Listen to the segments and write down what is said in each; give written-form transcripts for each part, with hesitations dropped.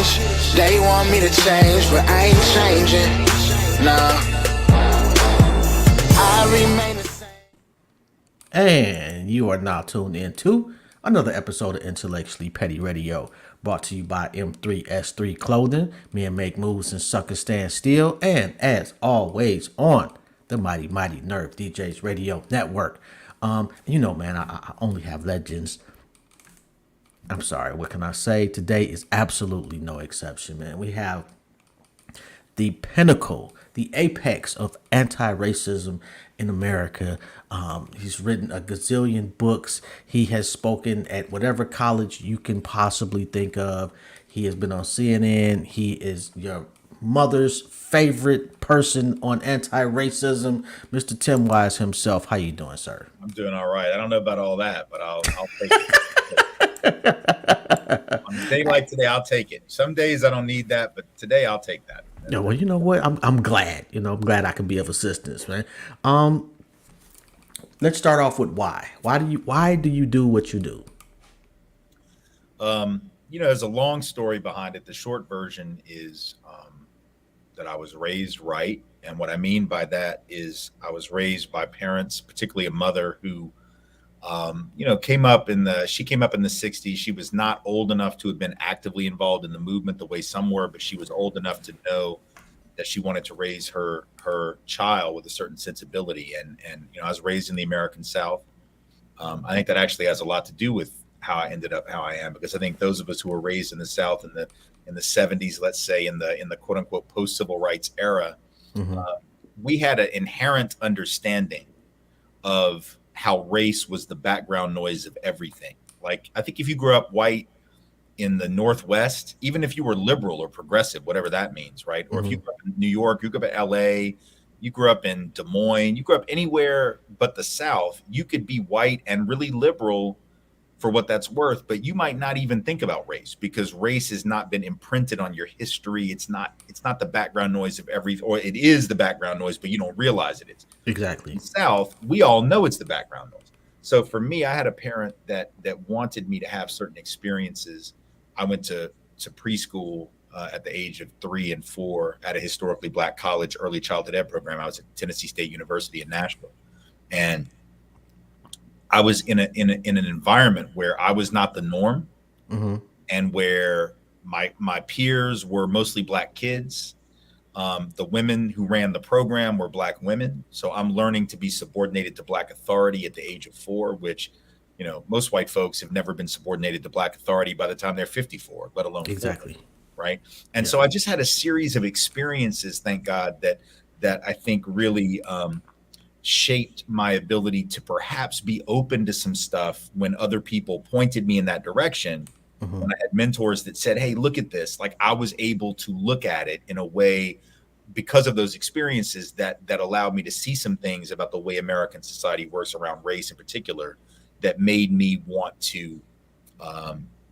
change. They want me to change, but I ain't changing. Nah, I remain the same. And you are now tuned in to another episode of Intellectually Petty Radio, brought to you by M3S3 Clothing. Me and Make Moves and Suckers Stand Still, and as always on the Mighty Nerve DJs Radio Network. Man, I only have legends. I'm sorry, what can I say? Today is absolutely no exception, man. We have the pinnacle, the apex of anti-racism in America. He's written a gazillion books. He has spoken at whatever college you can possibly think of. He has been on CNN. He is your mother's favorite person on anti-racism, Mr. Tim Wise himself. How you doing, sir? I'm doing all right. I don't know about all that, but I'll take it. On a day like today, I'll take it. Some days I don't need that, but today I'll take that. Yeah, well, you know what? I'm glad. I'm glad I can be of assistance, man. Let's start off with why. Why do you do what you do? There's a long story behind it. The short version is that I was raised right, and what I mean by that is I was raised by parents, particularly a mother who came up in the 60s. She was not old enough to have been actively involved in the movement the way some were, but she was old enough to know that she wanted to raise her child with a certain sensibility. And I was raised in the American South. I think that actually has a lot to do with how I ended up how I am, because I think those of us who were raised in the South in the 70s, let's say in the quote unquote post civil rights era, we had an inherent understanding of how race was the background noise of everything. Like, I think if you grew up white in the Northwest, even if you were liberal or progressive, whatever that means, right? Or if you grew up in New York, you grew up in LA, you grew up in Des Moines, you grew up anywhere but the South, you could be white and really liberal for what that's worth, but you might not even think about race because race has not been imprinted on your history. It's not the background noise of or it is the background noise, but you don't realize it is. Exactly. In the South, we all know it's the background noise. So for me, I had a parent that wanted me to have certain experiences. I went to preschool at the age of 3 and 4 at a historically Black college, early childhood ed program. I was at Tennessee State University in Nashville, and I was in an environment where I was not the norm, and where my peers were mostly Black kids. The women who ran the program were Black women. So I'm learning to be subordinated to Black authority at the age of 4, which, most white folks have never been subordinated to Black authority by the time they're 54, let alone 40, right? And so I just had a series of experiences, thank God, that I think really shaped my ability to perhaps be open to some stuff when other people pointed me in that direction. When I had mentors that said, hey, look at this, like I was able to look at it in a way because of those experiences that allowed me to see some things about the way American society works around race in particular that made me want to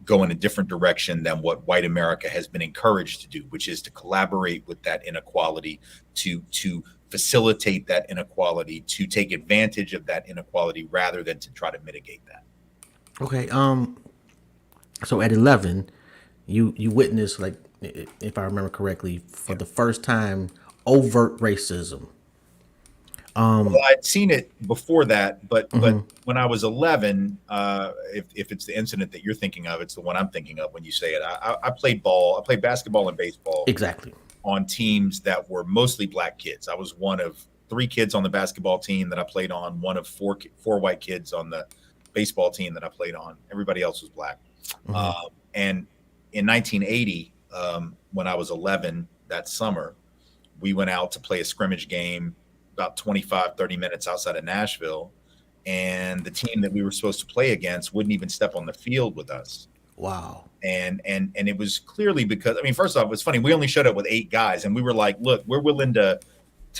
go in a different direction than what white America has been encouraged to do, which is to collaborate with that inequality, to facilitate that inequality, to take advantage of that inequality rather than to try to mitigate that. Okay. So at 11, you witnessed, like, if I remember correctly, for the first time, overt racism. Well, I'd seen it before that, but when I was 11, if it's the incident that you're thinking of, it's the one I'm thinking of when you say it. I played ball. I played basketball and baseball. Exactly. On teams that were mostly Black kids. I was one of 3 kids on the basketball team that I played on, one of 4 white kids on the baseball team that I played on. Everybody else was Black. And in 1980, when I was 11, that summer, we went out to play a scrimmage game about 25-30 minutes outside of Nashville, and the team that we were supposed to play against wouldn't even step on the field with us. Wow. And it was clearly because, I mean, first off, it was funny. We only showed up with 8 guys, and we were like, look, we're willing to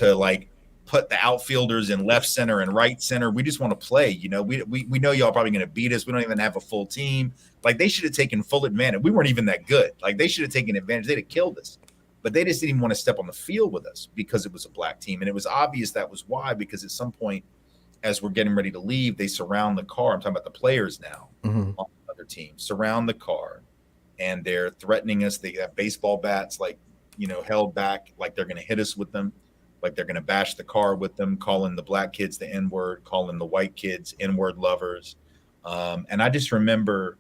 like put the outfielders in left center and right center. We just want to play. We know y'all probably going to beat us. We don't even have a full team. Like, they should have taken full advantage. We weren't even that good. Like, they should have taken advantage. They'd have killed us. But they just didn't even want to step on the field with us because it was a Black team. And it was obvious that was why, because at some point, as we're getting ready to leave, they surround the car. I'm talking about the players now on the other team, surround the car and they're threatening us. They have baseball bats, like, held back, like they're going to hit us with them, like they're going to bash the car with them, calling the black kids the N word, calling the white kids N word lovers. And I just remember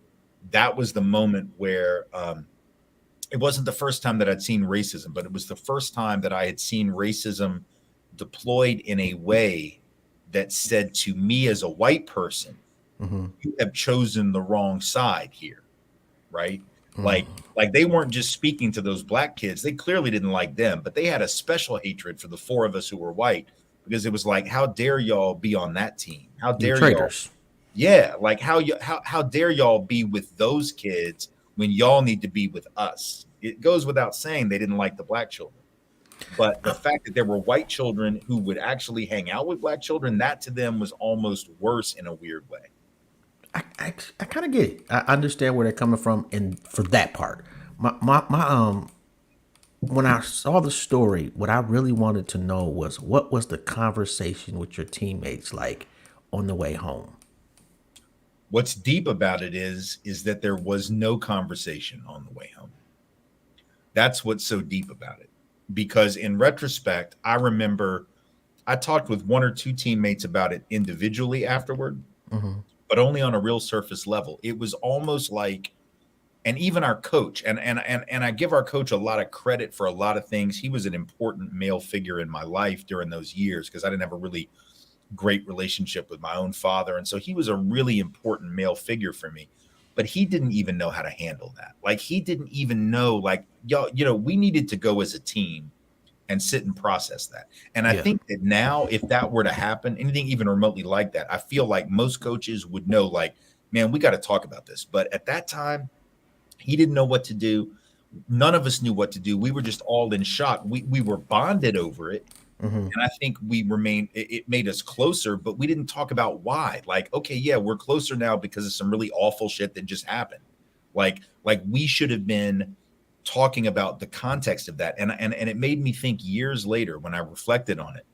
that was the moment where it wasn't the first time that I'd seen racism, but it was the first time that I had seen racism deployed in a way that said to me as a white person, you have chosen the wrong side here, right? Like they weren't just speaking to those black kids. They clearly didn't like them, but they had a special hatred for the four of us who were white, because it was like, how dare y'all be on that team? How dare traitors. Yeah, like how dare y'all be with those kids when y'all need to be with us? It goes without saying they didn't like the black children. But the fact that there were white children who would actually hang out with black children, that to them was almost worse in a weird way. I kind of get it. I understand where they're coming from, and for that part, my when I saw the story, what I really wanted to know was, what was the conversation with your teammates like on the way home? What's deep about it is that there was no conversation on the way home. That's what's so deep about it. Because in retrospect, I remember I talked with one or two teammates about it individually afterward, but only on a real surface level. It was almost like, and even our coach, and I give our coach a lot of credit for a lot of things. He was an important male figure in my life during those years, because I didn't have a really great relationship with my own father. And so he was a really important male figure for me. But he didn't even know how to handle that. Like, he didn't even know, like, y'all, we needed to go as a team and sit and process that. And I think that now, if that were to happen, anything even remotely like that, I feel like most coaches would know, like, man, we got to talk about this. But at that time, he didn't know what to do. None of us knew what to do. We were just all in shock. We were bonded over it. And I think it made us closer, but we didn't talk about why. Like, okay, yeah, we're closer now because of some really awful shit that just happened. Like we should have been talking about the context of that. And it made me think years later, when I reflected on it,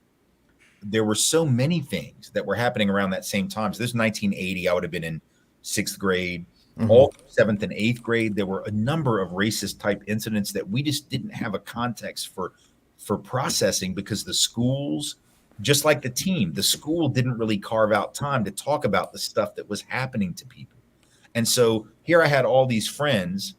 there were so many things that were happening around that same time. So this is 1980, I would have been in 6th grade. All 7th and 8th grade, there were a number of racist type incidents that we just didn't have a context for processing, because the schools, just like the team, the school didn't really carve out time to talk about the stuff that was happening to people. And so here I had all these friends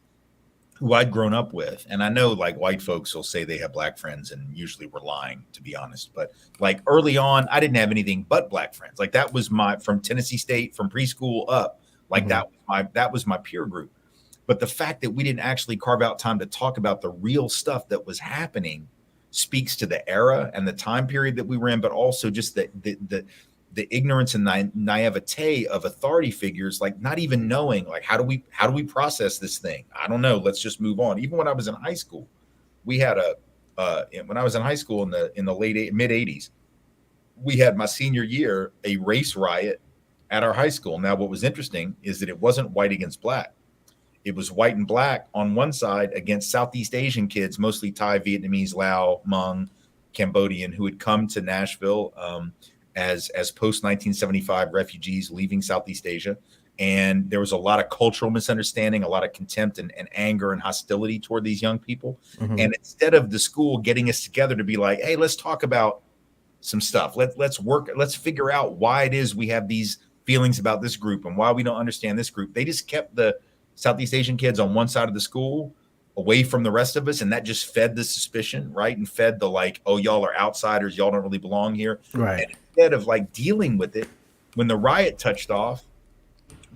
who I'd grown up with. And I know, like, white folks will say they have black friends, and usually we're lying, to be honest. But like early on, I didn't have anything but black friends. Like, that was from Tennessee State, from preschool up, like that was my peer group. But the fact that we didn't actually carve out time to talk about the real stuff that was happening speaks to the era and the time period that we were in, but also just the ignorance and naivete of authority figures, like not even knowing, like, how do we process this thing? I don't know. Let's just move on. Even when I was in high school, we had when I was in high school in the mid 80s, we had my senior year a race riot at our high school. Now, what was interesting is that it wasn't white against black. It was white and black on one side against Southeast Asian kids, mostly Thai, Vietnamese, Lao, Hmong, Cambodian, who had come to Nashville as post 1975 refugees leaving Southeast Asia. And there was a lot of cultural misunderstanding, a lot of contempt and anger and hostility toward these young people. And instead of the school getting us together to be like, hey, let's talk about some stuff. Let's figure out why it is we have these feelings about this group and why we don't understand this group. They just kept the Southeast Asian kids on one side of the school away from the rest of us. And that just fed the suspicion, right? And fed the, like, oh, y'all are outsiders. Y'all don't really belong here. Right. And instead of, like, dealing with it, when the riot touched off,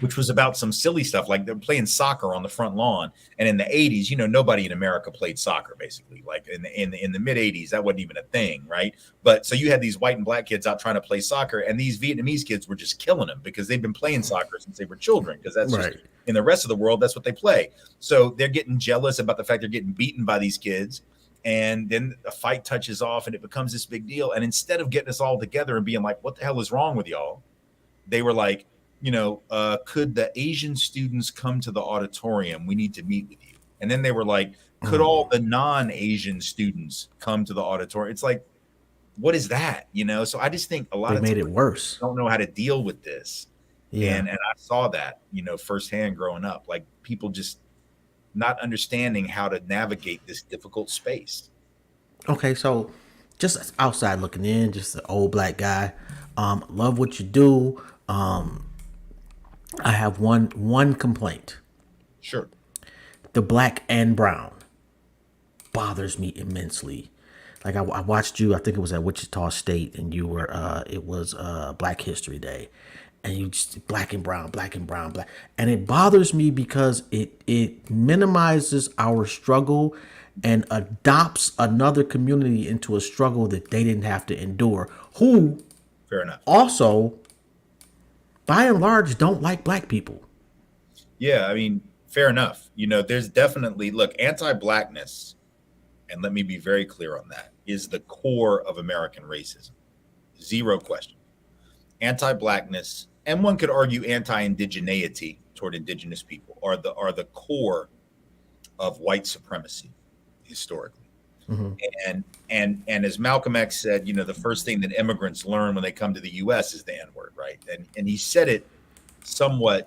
which was about some silly stuff, like they're playing soccer on the front lawn. And in the 80s, nobody in America played soccer, basically. Like in the mid 80s, that wasn't even a thing, right? But so you had these white and black kids out trying to play soccer, and these Vietnamese kids were just killing them because they've been playing soccer since they were children, because that's right. Just, in the rest of the world, that's what they play. So they're getting jealous about the fact they're getting beaten by these kids. And then a fight touches off and it becomes this big deal. And instead of getting us all together and being like, what the hell is wrong with y'all? They were like, could the Asian students come to the auditorium? We need to meet with you. And then they were like, could all the non-Asian students come to the auditorium? It's like, what is that? So I just think a lot of made it worse. Don't know how to deal with this. Yeah. And I saw that, firsthand growing up. Like, people just, not understanding how to navigate this difficult space. Okay, so just outside looking in, just an old black guy. Love what you do. I have one complaint. Sure. The black and brown bothers me immensely. Like I watched you, I think it was at Wichita State, and you were it was Black History Day, and you just black and brown, black and brown, black, and it bothers me because it minimizes our struggle and adopts another community into a struggle that they didn't have to endure, who Fair enough. also by and large don't like black people. Yeah, I mean, fair enough. There's definitely, look, anti-blackness, and let me be very clear on that, is the core of American racism. Zero question. Anti-blackness, and one could argue anti-indigeneity toward indigenous people, are the core of white supremacy historically. And as Malcolm X said, the first thing that immigrants learn when they come to the U.S. is the N-word, right? And he said it somewhat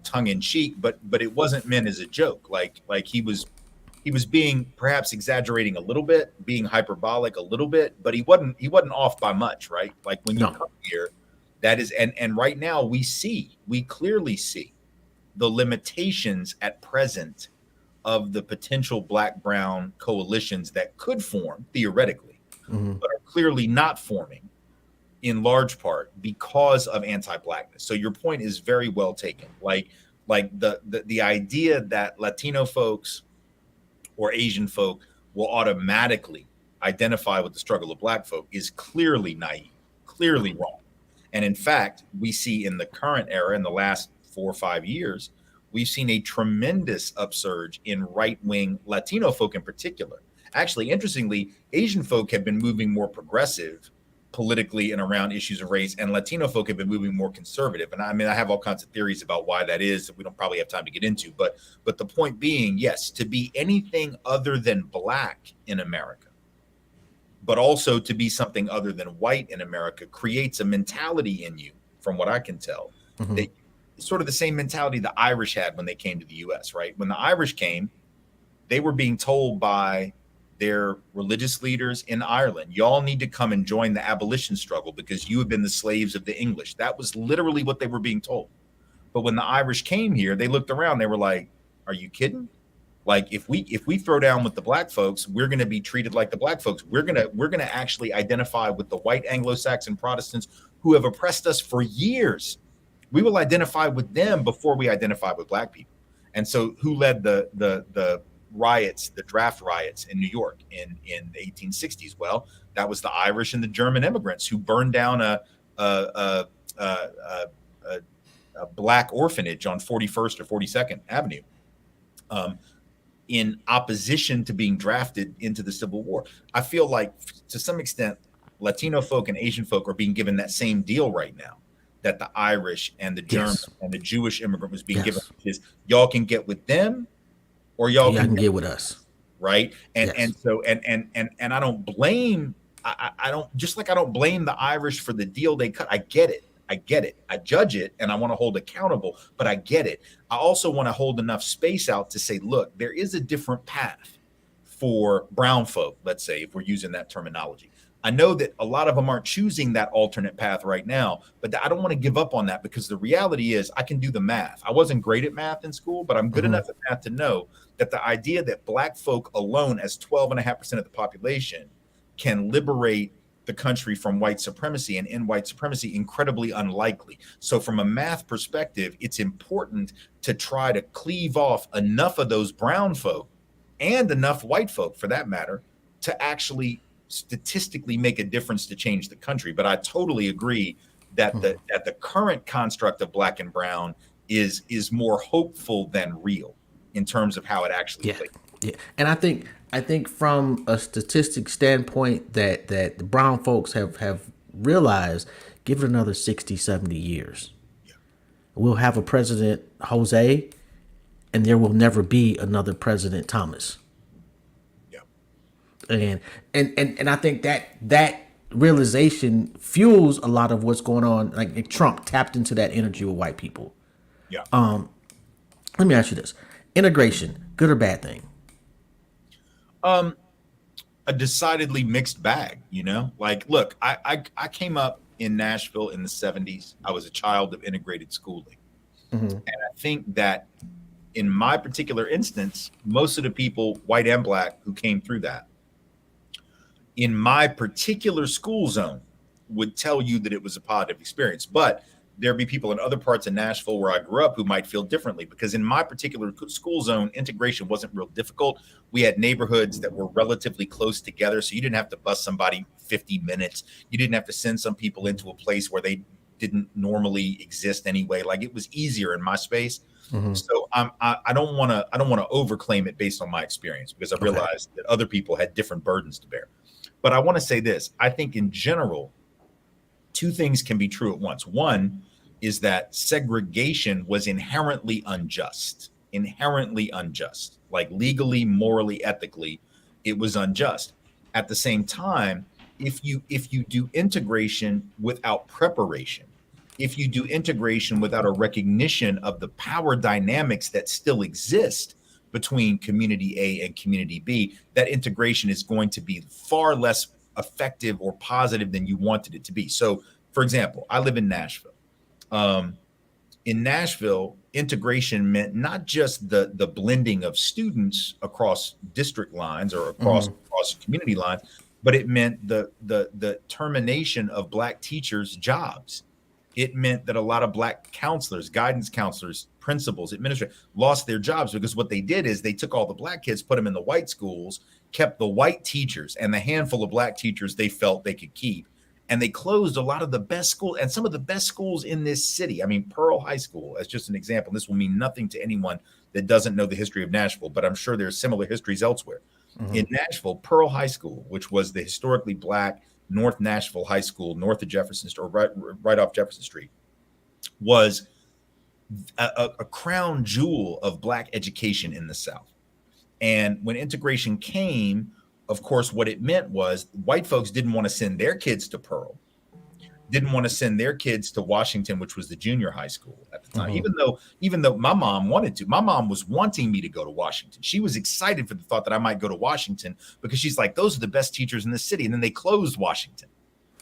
tongue in cheek, but it wasn't meant as a joke. Like he was being perhaps exaggerating a little bit, being hyperbolic a little bit, but he wasn't off by much, right? Like when you come here, that is, and right now we clearly see the limitations at present of the potential black-brown coalitions that could form theoretically, but are clearly not forming in large part because of anti-blackness. So your point is very well taken. Like the idea that Latino folks or Asian folk will automatically identify with the struggle of black folk is clearly naive, clearly wrong. And in fact, we see in the current era, in the last 4 or 5 years, we've seen a tremendous upsurge in right-wing Latino folk in particular. Actually, interestingly, Asian folk have been moving more progressive politically and around issues of race, and Latino folk have been moving more conservative. And I mean, I have all kinds of theories about why that is that we don't probably have time to get into. But the point being, yes, to be anything other than black in America, but also to be something other than white in America, creates a mentality in you, from what I can tell, that sort of the same mentality the Irish had when they came to the US, right? When the Irish came, they were being told by their religious leaders in Ireland, y'all need to come and join the abolition struggle because you have been the slaves of the English. That was literally what they were being told. But when the Irish came here, they looked around, they were like, are you kidding? Like if we throw down with the black folks, we're going to be treated like the black folks. We're going to actually identify with the white Anglo-Saxon Protestants who have oppressed us for years. We will identify with them before we identify with black people. And so who led the riots, the draft riots in New York in the 1860s? Well, that was the Irish and the German immigrants who burned down a black orphanage on 41st or 42nd Avenue in opposition to being drafted into the Civil War. I feel like to some extent, Latino folk and Asian folk are being given that same deal right now that the Irish and the German and the Jewish immigrant was being given, is y'all can get with them or y'all can get with us. Right. And so I don't blame, I don't, just like I don't blame the Irish for the deal they cut. I get it. I judge it and I want to hold accountable, but I get it. I also want to hold enough space out to say, look, there is a different path for brown folk, let's say, if we're using that terminology. I know that a lot of them aren't choosing that alternate path right now, but I don't want to give up on that because the reality is I can do the math. I wasn't great at math in school, but I'm good enough at math to know that the idea that black folk alone as 12.5% of the population can liberate the country from white supremacy and end white supremacy, incredibly unlikely. So from a math perspective, it's important to try to cleave off enough of those brown folk and enough white folk for that matter to actually statistically make a difference to change the country. But I totally agree that the current construct of black and brown is more hopeful than real in terms of how it actually plays. Yeah. And I think from a statistic standpoint that the brown folks have realized, give it another 60, 70 years. Yeah. We'll have a president Jose and there will never be another President Thomas. And I think that realization fuels a lot of what's going on. Like Trump tapped into that energy with white people. Yeah. Let me ask you this: integration. Good or bad thing? Um, a decidedly mixed bag, you know? Like, look, I came up in Nashville in the 70s. I was a child of integrated schooling. Hmm. And I think that in my particular instance, most of the people, white and black, who came through that, in my particular school zone, would tell you that it was a positive experience. But there'd be people in other parts of Nashville where I grew up who might feel differently, because in my particular school zone, integration wasn't real difficult. We had neighborhoods that were relatively close together, so you didn't have to bus somebody 50 minutes. You didn't have to send some people into a place where they didn't normally exist anyway. Like, it was easier in my space. Hmm. So I don't want to overclaim it based on my experience, because I Okay. realized that other people had different burdens to bear. But I want to say this: I think in general, two things can be true at once. One is that segregation was inherently unjust, like legally, morally, ethically, it was unjust. At the same time, if you do integration without preparation, if you do integration without a recognition of the power dynamics that still exist between community A and community B, that integration is going to be far less effective or positive than you wanted it to be. So, for example, I live in Nashville. Um, in Nashville, integration meant not just the blending of students across district lines or across Hmm. community lines, but it meant the termination of black teachers' jobs. It meant that a lot of black counselors, guidance counselors, principals, administrators lost their jobs, because what they did is they took all the black kids, put them in the white schools, kept the white teachers and the handful of black teachers they felt they could keep. And they closed a lot of the best schools and some of the best schools in this city. I mean, Pearl High School, as just an example. This will mean nothing to anyone that doesn't know the history of Nashville, but I'm sure there's similar histories elsewhere. Hmm. In Nashville, Pearl High School, which was the historically black North Nashville High School, north of Jefferson Street, or right off Jefferson Street, was a crown jewel of black education in the South. And when integration came, of course, what it meant was white folks didn't want to send their kids to Pearl, didn't want to send their kids to Washington, which was the junior high school at the time. Hmm. Even though my mom wanted to, my mom was wanting me to go to Washington. She was excited for the thought that I might go to Washington, because she's like, those are the best teachers in the city. And then they closed Washington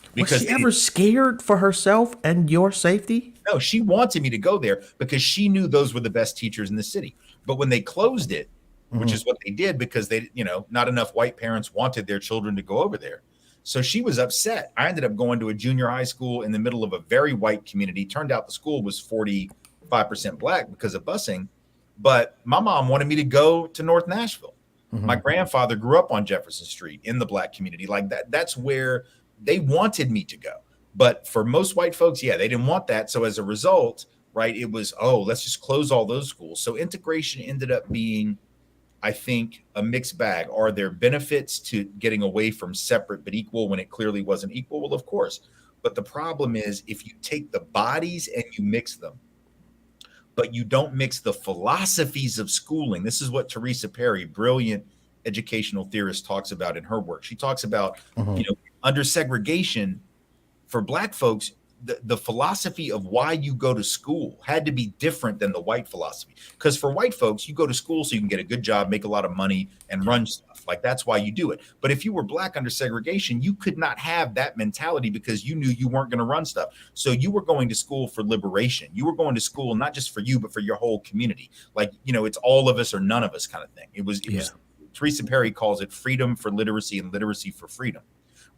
Was because she ever scared for herself and your safety? no, she wanted me to go there because she knew those were the best teachers in the city. But when they closed it, which Hmm. is what they did, because they, not enough white parents wanted their children to go over there. So she was upset. I ended up going to a junior high school in the middle of a very white community. Turned out the school was 45% black because of busing. But my mom wanted me to go to North Nashville. My Hmm. grandfather grew up on Jefferson Street in the black community. Like that, that's where they wanted me to go. But for most white folks, yeah, they didn't want that. So as a result, right, it was, oh, let's just close all those schools. So integration ended up being, I think, a mixed bag. Are there benefits to getting away from separate but equal when it clearly wasn't equal? Well, of course. But the problem is, if you take the bodies and you mix them, but you don't mix the philosophies of schooling. This is what Teresa Perry, brilliant educational theorist, talks about in her work. She talks about, Hmm. under segregation, for black folks, the philosophy of why you go to school had to be different than the white philosophy. Because for white folks, you go to school so you can get a good job, make a lot of money, and run stuff. Like, that's why you do it. But if you were black under segregation, you could not have that mentality, because you knew you weren't going to run stuff. So you were going to school for liberation. You were going to school not just for you, but for your whole community. Like, it's all of us or none of us kind of thing. It was Yeah. Teresa Perry calls it freedom for literacy and literacy for freedom.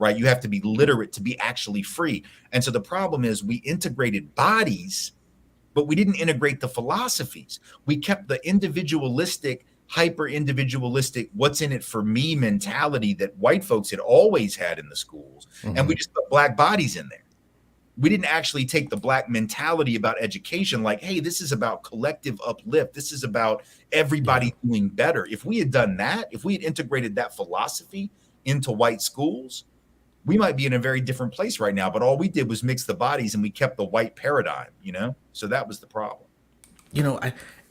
Right? You have to be literate to be actually free. And so the problem is, we integrated bodies, but we didn't integrate the philosophies. We kept the individualistic, hyper individualistic, what's in it for me mentality that white folks had always had in the schools. And we just put black bodies in there. We didn't actually take the black mentality about education, like, hey, this is about collective uplift. This is about everybody doing better. If we had done that, if we had integrated that philosophy into white schools, we might be in a very different place right now. But all we did was mix the bodies, and we kept the white paradigm, So that was the problem.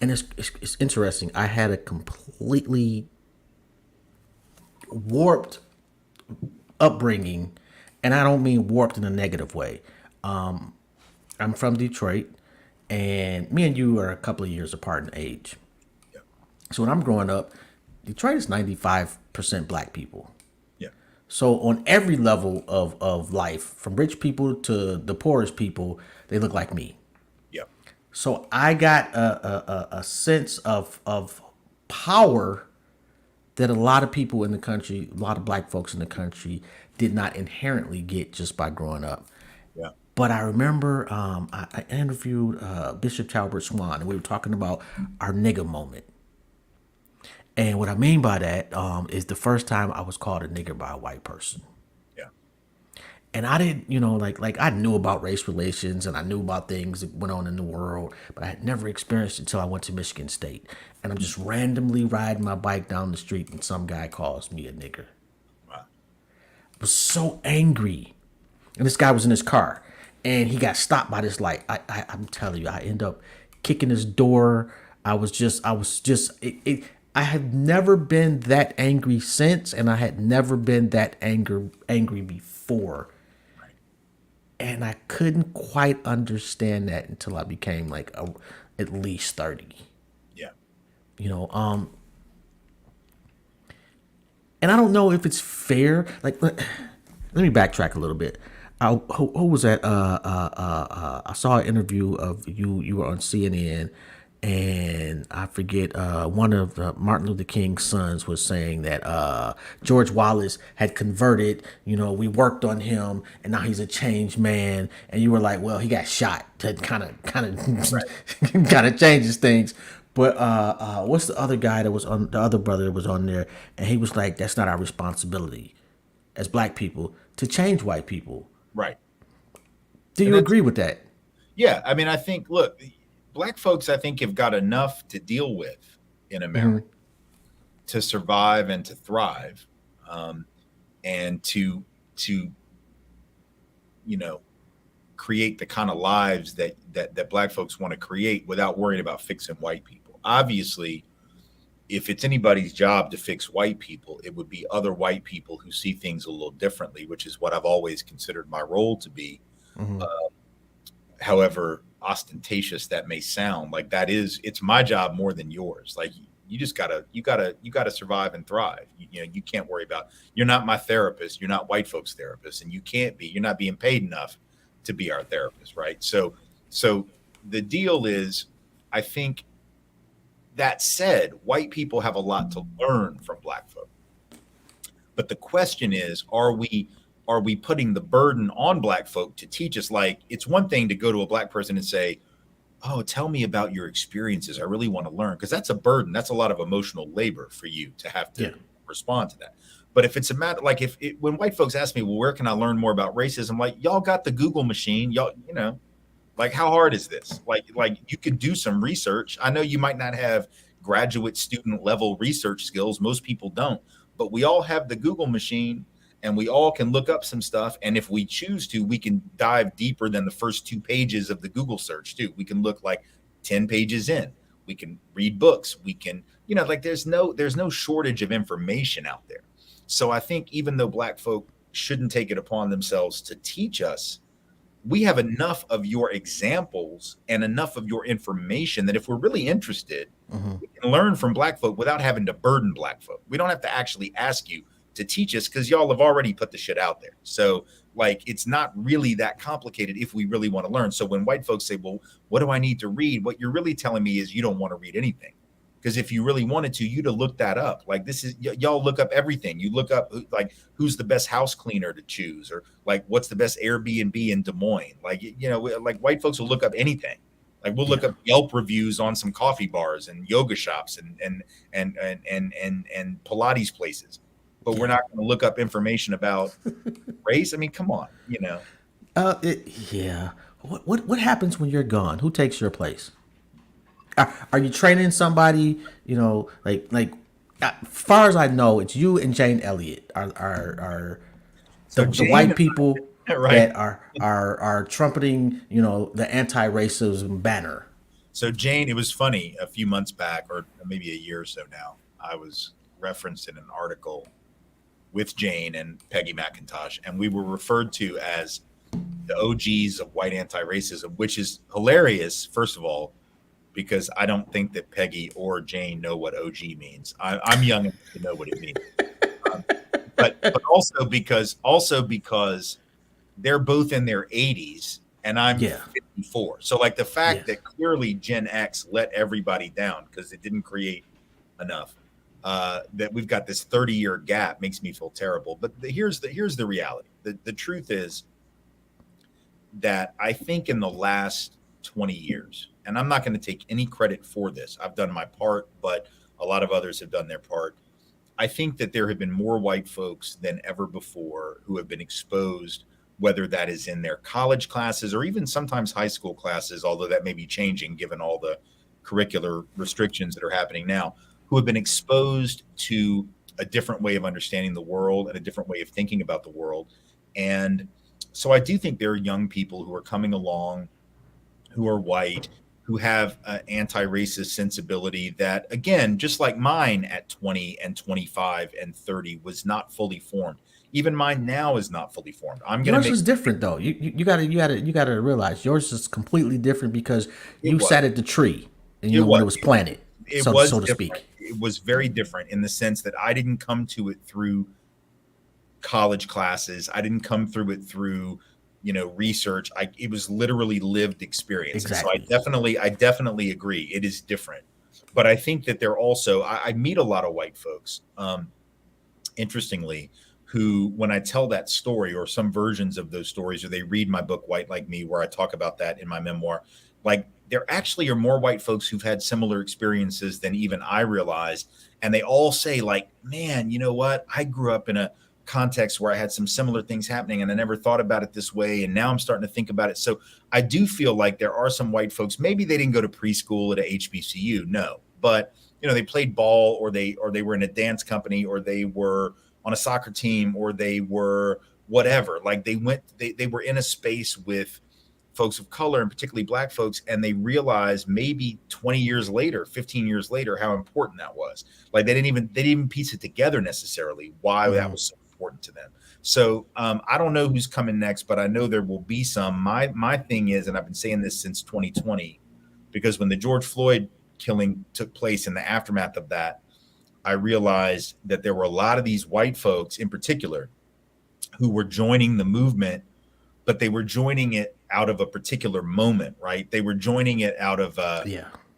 It's interesting. I had a completely warped upbringing, and I don't mean warped in a negative way. I'm from Detroit, and me and you are a couple of years apart in age. Yeah. So when I'm growing up, Detroit is 95% black people. Yeah. So on every level of life, from rich people to the poorest people, they look like me. Yeah. So I got a sense of power that a lot of people in the country, a lot of black folks in the country, did not inherently get just by growing up. Yeah. But I remember I interviewed Bishop Talbert Swan, and we were talking about our nigga moment. And what I mean by that is the first time I was called a nigger by a white person. Yeah. And I didn't, you know, like I knew about race relations and I knew about things that went on in the world, but I had never experienced it until I went to Michigan State. And I'm just randomly riding my bike down the street and some guy calls me a nigger. Wow. I was so angry. And this guy was in his car and he got stopped by this light. I'm telling you, I end up kicking his door. I had never been that angry since, and I had never been that angry before. And I couldn't quite understand that until I became like at least 30. Yeah. You know, and I don't know if it's fair. Like, let me backtrack a little bit. Who was that? I saw an interview of you. You were on CNN, and I forget. One of Martin Luther King's sons was saying that George Wallace had converted. You know, we worked on him, and now he's a changed man. And you were like, well, he got shot to kind of kind of changes things. But what's the other guy that was on the other brother that was on there, and he was like, that's not our responsibility as black people to change white people. Right. Do you agree with that? Yeah. I mean, I think, look, black folks, I think, have got enough to deal with in America to survive and to thrive, and to you know, create the kind of lives that black folks want to create without worrying about fixing white people. Obviously, if it's anybody's job to fix white people, it would be other white people who see things a little differently, which is what I've always considered my role to be. However ostentatious that may sound, like it's my job more than yours. Like you just gotta survive and thrive. You know, you can't worry about, you're not my therapist. You're not white folks' therapist, and you're not being paid enough to be our therapist. Right. So the deal is, I think, that said, white people have a lot to learn from black folk. But the question is, are we putting the burden on black folk to teach us? Like, it's one thing to go to a black person and say, oh, tell me about your experiences. I really want to learn. Because that's a burden. That's a lot of emotional labor for you to have to respond to that. But if it's a matter, like when white folks ask me, well, where can I learn more about racism? Like, y'all got the Google machine. Y'all, you know, like, how hard is this? Like you could do some research. I know you might not have graduate student level research skills. Most people don't, but we all have the Google machine and we all can look up some stuff. And if we choose to, we can dive deeper than the first 2 pages of the Google search too. We can look like 10 pages in. We can read books. We can, you know, like there's no shortage of information out there. So I think even though black folk shouldn't take it upon themselves to teach us, we have enough of your examples and enough of your information that if we're really interested, we can learn from black folk without having to burden black folk. We don't have to actually ask you to teach us because y'all have already put the shit out there. So like, it's not really that complicated if we really want to learn. So when white folks say, well, what do I need to read? What you're really telling me is you don't want to read anything. Because if you really wanted to, you'd have looked that up. Like, this is, y'all look up everything. You look up like who's the best house cleaner to choose, or like what's the best Airbnb in Des Moines. Like, you know, like white folks will look up anything. Like we'll look up Yelp reviews on some coffee bars and yoga shops and Pilates places, but we're not going to look up information about race. I mean, come on, you know. What happens when you're gone? Who takes your place? Are you training somebody? You know, like as far as I know, it's you and Jane Elliott are the white people right, that are trumpeting, you know, the anti-racism banner. So Jane, it was funny, a few months back, or maybe a year or so now, I was referenced in an article with Jane and Peggy McIntosh, and we were referred to as the OGs of white anti-racism, which is hilarious, first of all, because I don't think that Peggy or Jane know what OG means. I'm young enough to know what it means. But also because they're both in their 80s and I'm Yeah. 54. So like the fact Yeah. that clearly Gen X let everybody down because it didn't create enough, that we've got this 30-year gap makes me feel terrible. But here's the reality. The truth is that I think in the last 20 years, and I'm not going to take any credit for this, I've done my part, but a lot of others have done their part. I think that there have been more white folks than ever before who have been exposed, whether that is in their college classes or even sometimes high school classes, although that may be changing given all the curricular restrictions that are happening now, who have been exposed to a different way of understanding the world and a different way of thinking about the world. And so I do think there are young people who are coming along who are white, who have an anti-racist sensibility that, again, just like mine at 20 and 25 and 30 was not fully formed. Even mine now is not fully formed. I'm going to Yours make is different though. You gotta realize yours is completely different because it you was. sat at the tree and It when was. it was planted, It so was to different. speak. It was very different in the sense that I didn't come to it through college classes. I didn't come through it through, research. It was literally lived experience. And so Exactly. I definitely agree. It is different. But I think that they're also, I meet a lot of white folks, interestingly, who, when I tell that story or some versions of those stories, or they read my book, White Like Me, where I talk about that in my memoir, like there actually are more white folks who've had similar experiences than even I realized. And they all say, like, man, you know what? I grew up in a context where I had some similar things happening and I never thought about it this way. And now I'm starting to think about it. So I do feel like there are some white folks, maybe they didn't go to preschool at a HBCU, no, but they played ball or they were in a dance company or they were on a soccer team or they were whatever. Like they were in a space with folks of color and particularly black folks, and they realized maybe 20 years later, 15 years later, how important that was. Like they didn't even piece it together necessarily why that was so important to them. So I don't know who's coming next, but I know there will be some. My thing is, and I've been saying this since 2020, because when the George Floyd killing took place in the aftermath of that, I realized that there were a lot of these white folks in particular who were joining the movement, but they were joining it out of a particular moment, right? They were joining it out of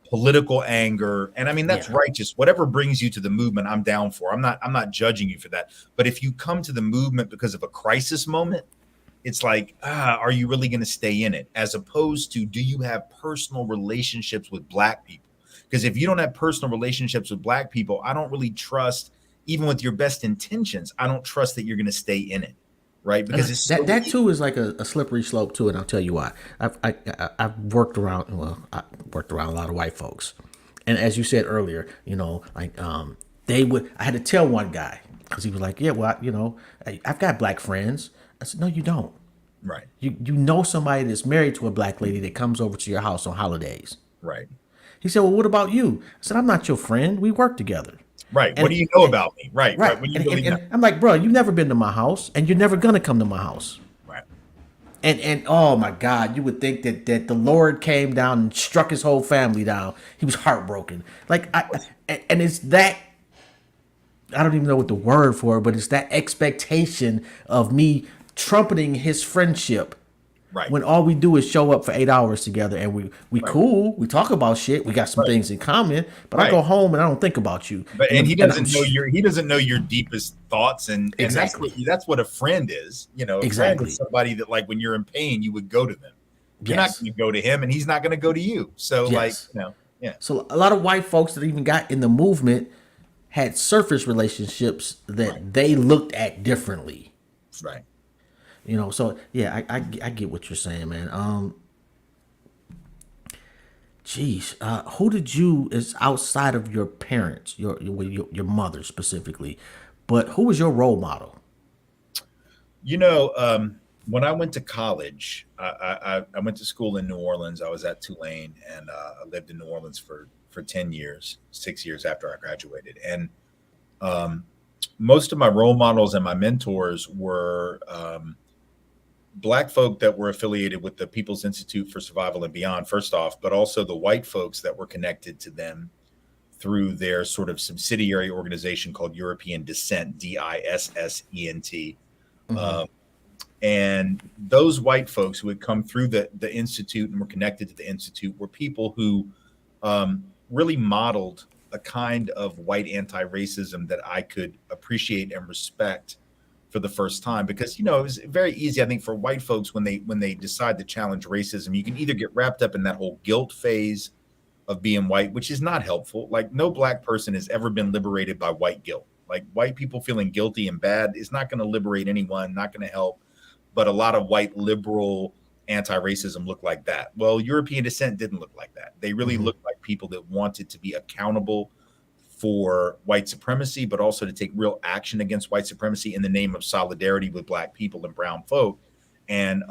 political anger. And I mean, that's righteous. Whatever brings you to the movement, I'm down for. I'm not judging you for that. But if you come to the movement because of a crisis moment, it's like, are you really going to stay in it? As opposed to, do you have personal relationships with black people? Because if you don't have personal relationships with black people, I don't really trust, even with your best intentions, I don't trust that you're going to stay in it. Right, because it's that too is like a slippery slope too, and I'll tell you why. I've worked around. Well, I worked around a lot of white folks, and as you said earlier, they would. I had to tell one guy because he was like, "Yeah, well, I've got black friends." I said, "No, you don't. Right. You know somebody that's married to a black lady that comes over to your house on holidays." Right. He said, "Well, what about you?" I said, "I'm not your friend. We work together." Right. What do you know about me? Right. What do you really know? And I'm like, bro, you've never been to my house, and you're never gonna come to my house. Right. And oh my God, you would think that the Lord came down and struck his whole family down. He was heartbroken. And it's that, I don't even know what the word for it, but it's that expectation of me trumpeting his friendship. Right. When all we do is show up for 8 hours together and we cool, we talk about shit, we got some things in common, but I go home and I don't think about you. But he doesn't know your deepest thoughts, and Exactly. that's what a friend is. A friend is somebody that, like, when you're in pain, you would go to them. You're not going to go to him, and he's not going to go to you. So yeah. So a lot of white folks that even got in the movement had surface relationships that they looked at differently. Right. So yeah, I get what you're saying, man. Who did you, is outside of your parents, your mother specifically, but who was your role model? When I went to college, I went to school in New Orleans. I was at Tulane, and I lived in New Orleans for 10 years, 6 years after I graduated. And most of my role models and my mentors were Black folk that were affiliated with the People's Institute for Survival and Beyond, first off, but also the white folks that were connected to them through their sort of subsidiary organization called European Dissent, DISSENT. Mhm. And those white folks who had come through the institute and were connected to the institute were people who really modeled a kind of white anti-racism that I could appreciate and respect for the first time. Because it was very easy, I think, for white folks when they decide to challenge racism, you can either get wrapped up in that whole guilt phase of being white, which is not helpful. Like, no Black person has ever been liberated by white guilt. Like, white people feeling guilty and bad is not going to liberate anyone, not going to help. But a lot of white liberal anti-racism looked like that. Well, European Dissent didn't look like that. They really looked like people that wanted to be accountable for white supremacy, but also to take real action against white supremacy in the name of solidarity with Black people and brown folk. And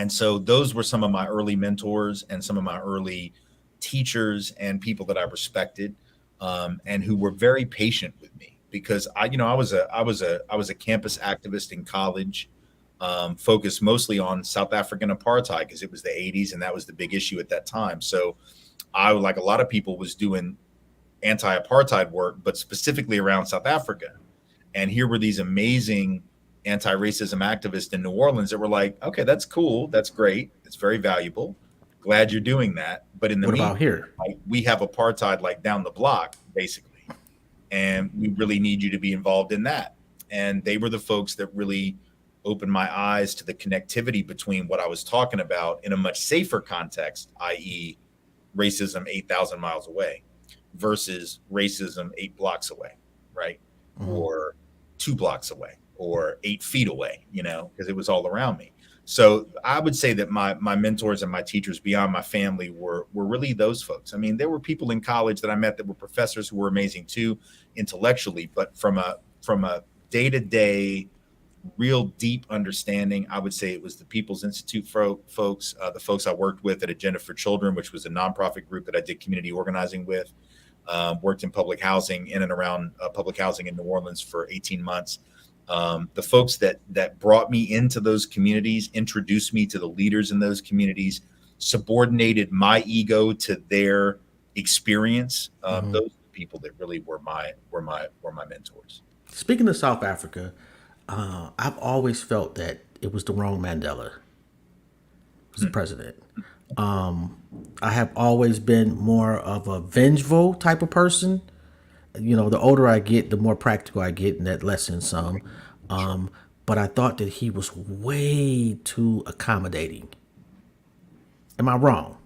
so those were some of my early mentors and some of my early teachers and people that I respected, and who were very patient with me, because I was a campus activist in college, focused mostly on South African apartheid because it was the 80s and that was the big issue at that time. So I, like a lot of people, was doing anti-apartheid work, but specifically around South Africa. And here were these amazing anti-racism activists in New Orleans that were like, okay, that's cool, that's great, it's very valuable, glad you're doing that. But in the What about here? like, we have apartheid like down the block, basically, and we really need you to be involved in that. And they were the folks that really opened my eyes to the connectivity between what I was talking about in a much safer context, i.e., racism 8,000 miles away versus racism 8 blocks away, right? Or 2 blocks away or 8 feet away, because it was all around me. So I would say that my mentors and my teachers beyond my family were really those folks. I mean, there were people in college that I met that were professors who were amazing too, intellectually, but from a day-to-day, real deep understanding, I would say it was the People's Institute folks, the folks I worked with at Agenda for Children, which was a nonprofit group that I did community organizing with, worked in public housing, in and around public housing in New Orleans for 18 months. The folks that brought me into those communities, introduced me to the leaders in those communities, subordinated my ego to their experience. Those are the people that really were my mentors. Speaking of South Africa, I've always felt that it was the wrong Mandela was the president. I have always been more of a vengeful type of person. The older I get, the more practical I get, and that lessens some. But I thought that he was way too accommodating. Am I wrong?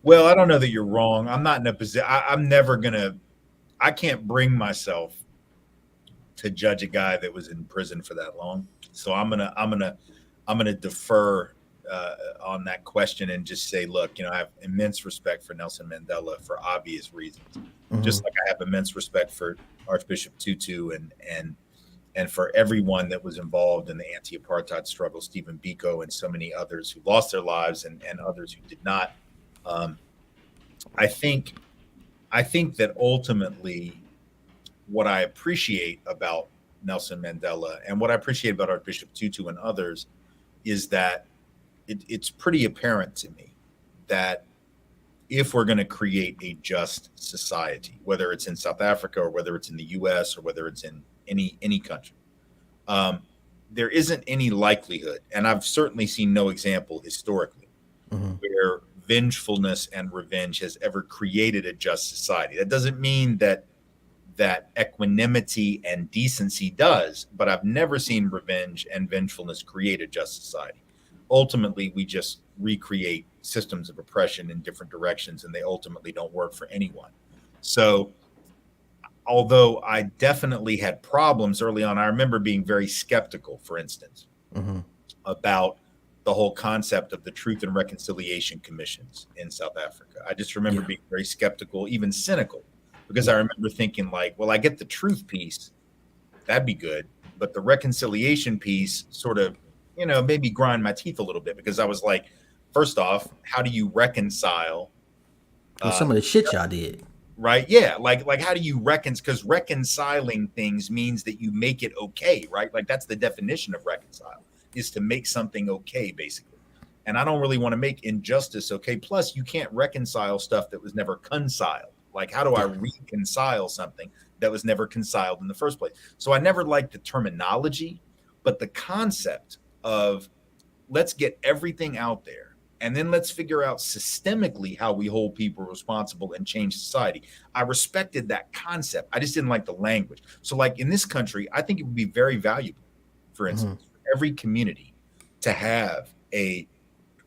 Well, I don't know that you're wrong. I'm not in a position. I can't bring myself to judge a guy that was in prison for that long. So I'm gonna defer on that question and just say, look, I have immense respect for Nelson Mandela for obvious reasons, just like I have immense respect for Archbishop Tutu and for everyone that was involved in the anti-apartheid struggle, Stephen Biko and so many others who lost their lives and others who did not. I think that ultimately what I appreciate about Nelson Mandela and what I appreciate about Archbishop Tutu and others is that it's pretty apparent to me that if we're going to create a just society, whether it's in South Africa or whether it's in the US or whether it's in any country, there isn't any likelihood, and I've certainly seen no example historically, where vengefulness and revenge has ever created a just society. That doesn't mean that equanimity and decency does, but I've never seen revenge and vengefulness create a just society. Ultimately, we just recreate systems of oppression in different directions, and they ultimately don't work for anyone. So although I definitely had problems early on, I remember being very skeptical, for instance, about the whole concept of the Truth and Reconciliation Commissions in South Africa. I just remember being very skeptical, even cynical, because I remember thinking like, well, I get the truth piece, that'd be good, but the reconciliation piece sort of, maybe grind my teeth a little bit, because I was like, first off, how do you reconcile some of the shit y'all did? Right? Yeah. Like how do you because reconciling things means that you make it okay, right? Like that's the definition of reconcile, is to make something okay, basically. And I don't really want to make injustice okay. Plus, you can't reconcile stuff that was never conciled. Like, how do I reconcile something that was never conciled in the first place? So I never liked the terminology, but the concept of let's get everything out there and then let's figure out systemically how we hold people responsible and change society. I respected that concept. I just didn't like the language. So like in this country, I think it would be very valuable, for instance, for every community to have a,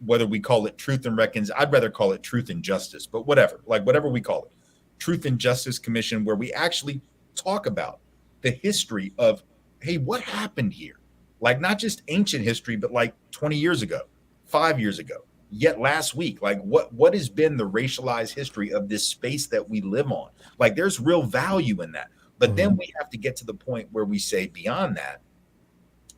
whether we call it truth and I'd rather call it truth and justice, but whatever we call it, truth and justice commission, where we actually talk about the history of, hey, what happened here? Like not just ancient history, but like 20 years ago, 5 years ago, yet last week, like what has been the racialized history of this space that we live on? Like there's real value in that. But then we have to get to the point where we say beyond that,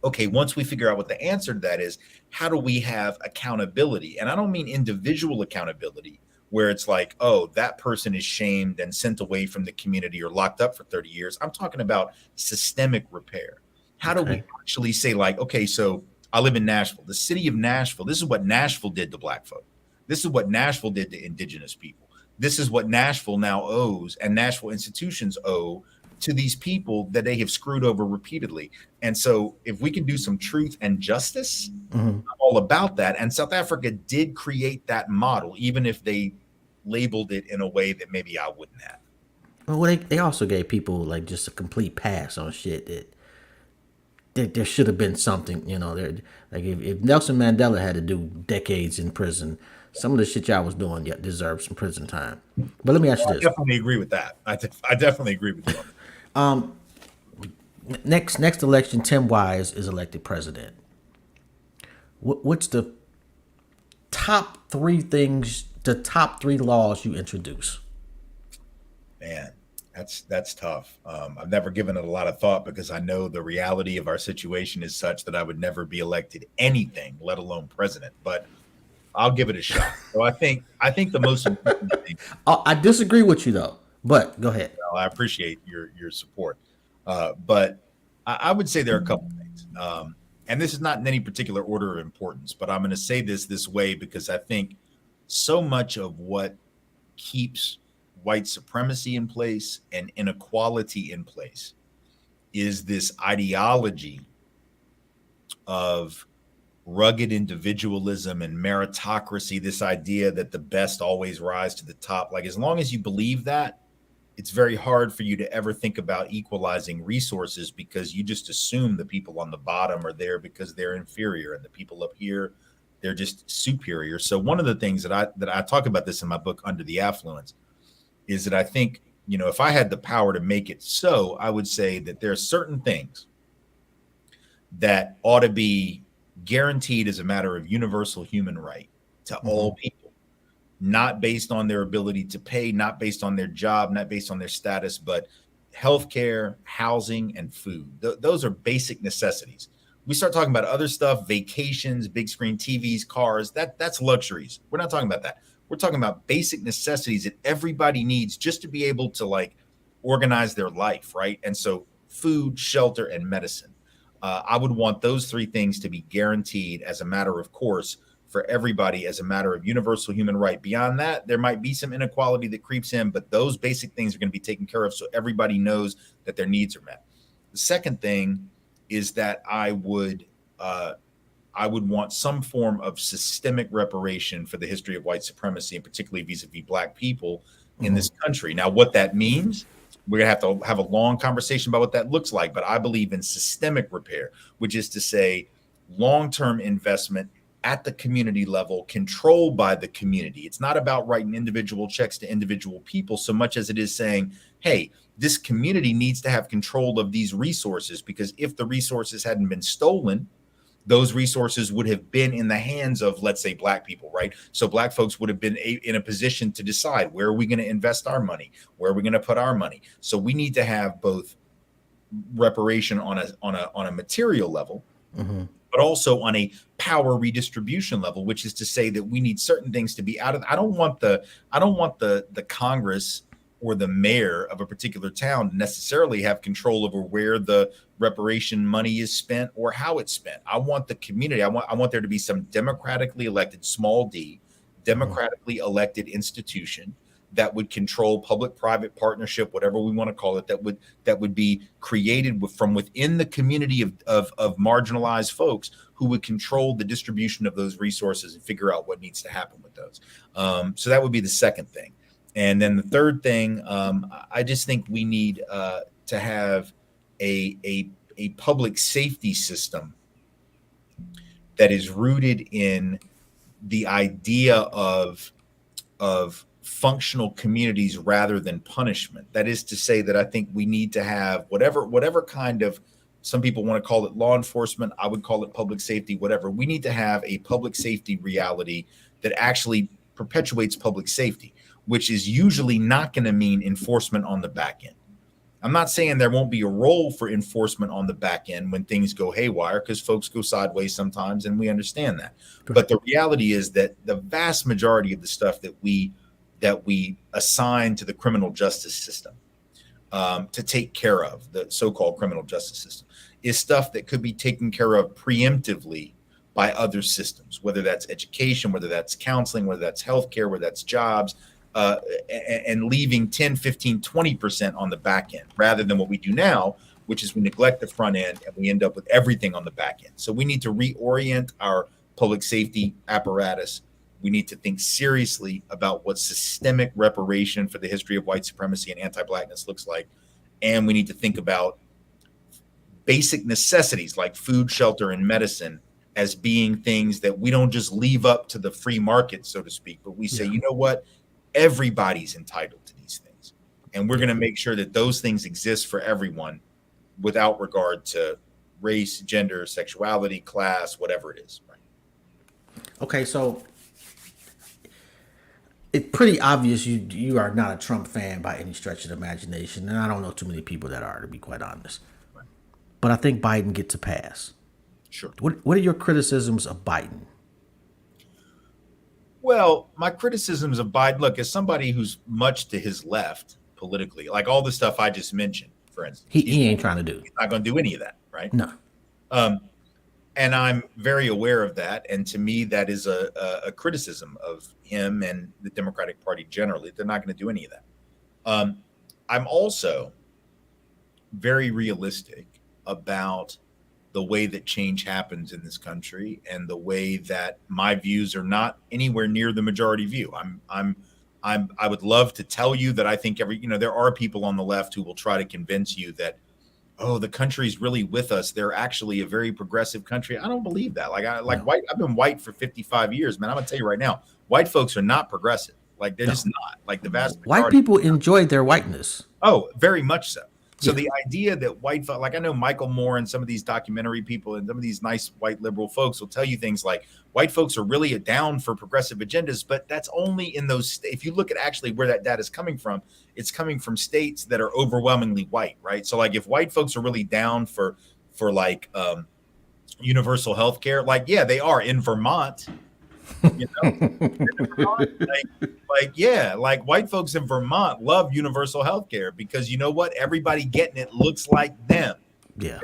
okay, once we figure out what the answer to that is, how do we have accountability? And I don't mean individual accountability where it's like, oh, that person is shamed and sent away from the community or locked up for 30 years. I'm talking about systemic repair. How do we actually say like, okay, so I live in Nashville, the city of Nashville. This is what Nashville did to Black folk. This is what Nashville did to indigenous people. This is what Nashville now owes and Nashville institutions owe to these people that they have screwed over repeatedly. And so if we can do some truth and justice, I'm all about that. And South Africa did create that model, even if they labeled it in a way that maybe I wouldn't have. Well, they also gave people like just a complete pass on shit that there should have been something, you know. Like if Nelson Mandela had to do decades in prison, some of the shit y'all was doing deserves some prison time. But let me ask you this. I definitely agree with that. I definitely agree with you. Next election, Tim Wise is elected president. What's the top three things, the top three laws you introduce? Man, that's tough. I've never given it a lot of thought because I know the reality of our situation is such that I would never be elected anything, let alone president. But I'll give it a shot. So I think the most important thing. I disagree with you though, but go ahead. Well, I appreciate your support, but I would say there are a couple things, and this is not in any particular order of importance. But I'm going to say this way because I think so much of what keeps white supremacy in place and inequality in place is this ideology of rugged individualism and meritocracy, this idea that the best always rise to the top. Like, as long as you believe that, it's very hard for you to ever think about equalizing resources because you just assume the people on the bottom are there because they're inferior and the people up here, they're just superior. So one of the things that I talk about this in my book, Under the Affluence, is that I think, you know, if I had the power to make it so, I would say that there are certain things that ought to be guaranteed as a matter of universal human right to all people, not based on their ability to pay, not based on their job, not based on their status, but healthcare, housing, and food. Those are basic necessities. We start talking about other stuff, vacations, big screen TVs, cars, that's luxuries. We're not talking about that. We're talking about basic necessities that everybody needs just to be able to like organize their life, right? And so food, shelter, and medicine. I would want those three things to be guaranteed as a matter of course for everybody as a matter of universal human right. Beyond that, there might be some inequality that creeps in, but those basic things are going to be taken care of so everybody knows that their needs are met. The second thing is that I would want some form of systemic reparation for the history of white supremacy, and particularly vis-a-vis Black people in this country. Now, what that means, we're going to have a long conversation about what that looks like, but I believe in systemic repair, which is to say long-term investment at the community level, controlled by the community. It's not about writing individual checks to individual people so much as it is saying, hey, this community needs to have control of these resources, because if the resources hadn't been stolen, those resources would have been in the hands of, let's say, Black people, right? So Black folks would have been in a position to decide, where are we going to invest our money? Where are we going to put our money? So we need to have both reparation on a material level, but also on a power redistribution level, which is to say that we need certain things to be out of. I don't want the Congress or the mayor of a particular town necessarily have control over where the reparation money is spent or how it's spent. I want the community. I want there to be some democratically elected, small d, democratically elected institution that would control public-private partnership, whatever we want to call it, that would be created from within the community of marginalized folks who would control the distribution of those resources and figure out what needs to happen with those. So that would be the second thing. And then the third thing, I just think we need to have a public safety system that is rooted in the idea of functional communities rather than punishment. That is to say that I think we need to have whatever kind of, some people want to call it law enforcement, I would call it public safety, whatever. We need to have a public safety reality that actually perpetuates public safety, which is usually not going to mean enforcement on the back end. I'm not saying there won't be a role for enforcement on the back end when things go haywire, because folks go sideways sometimes, and we understand that. But the reality is that the vast majority of the stuff that we assign to the criminal justice system to take care of, the so-called criminal justice system, is stuff that could be taken care of preemptively by other systems, whether that's education, whether that's counseling, whether that's healthcare, whether that's jobs, and leaving 10, 15, 20% on the back end, rather than what we do now, which is we neglect the front end and we end up with everything on the back end. So we need to reorient our public safety apparatus. We need to think seriously about what systemic reparation for the history of white supremacy and anti-Blackness looks like. And we need to think about basic necessities like food, shelter, and medicine as being things that we don't just leave up to the free market, so to speak, but we say, you know what? Everybody's entitled to these things. And we're going to make sure that those things exist for everyone without regard to race, gender, sexuality, class, whatever it is. Right? Okay, so it's pretty obvious you are not a Trump fan by any stretch of the imagination, and I don't know too many people that are, to be quite honest. Right. But I think Biden gets a pass. Sure. What are your criticisms of Biden? Well, my criticisms of Biden, look, as somebody who's much to his left politically, like all the stuff I just mentioned, for instance, He ain't trying to do. He's not going to do any of that, right? No. And I'm very aware of that. And to me, that is a criticism of him and the Democratic Party generally. They're not going to do any of that. I'm also very realistic about the way that change happens in this country and the way that my views are not anywhere near the majority view. I would love to tell you that I think there are people on the left who will try to convince you that, oh, the country's really with us. They're actually a very progressive country. I don't believe that. I've been white for 55 years, man. I'm gonna tell you right now, white folks are not progressive. Like they're just not. Like the vast majority. White people enjoy their whiteness. Oh, very much so. So the idea that white folk, like I know Michael Moore and some of these documentary people and some of these nice white liberal folks will tell you things like white folks are really down for progressive agendas, but that's only in those. If you look at actually where that data is coming from, it's coming from states that are overwhelmingly white, right? So like if white folks are really down for like universal health care, like, yeah, they are in Vermont. You know, like white folks in Vermont love universal health care because you know what? Everybody getting it looks like them. Yeah.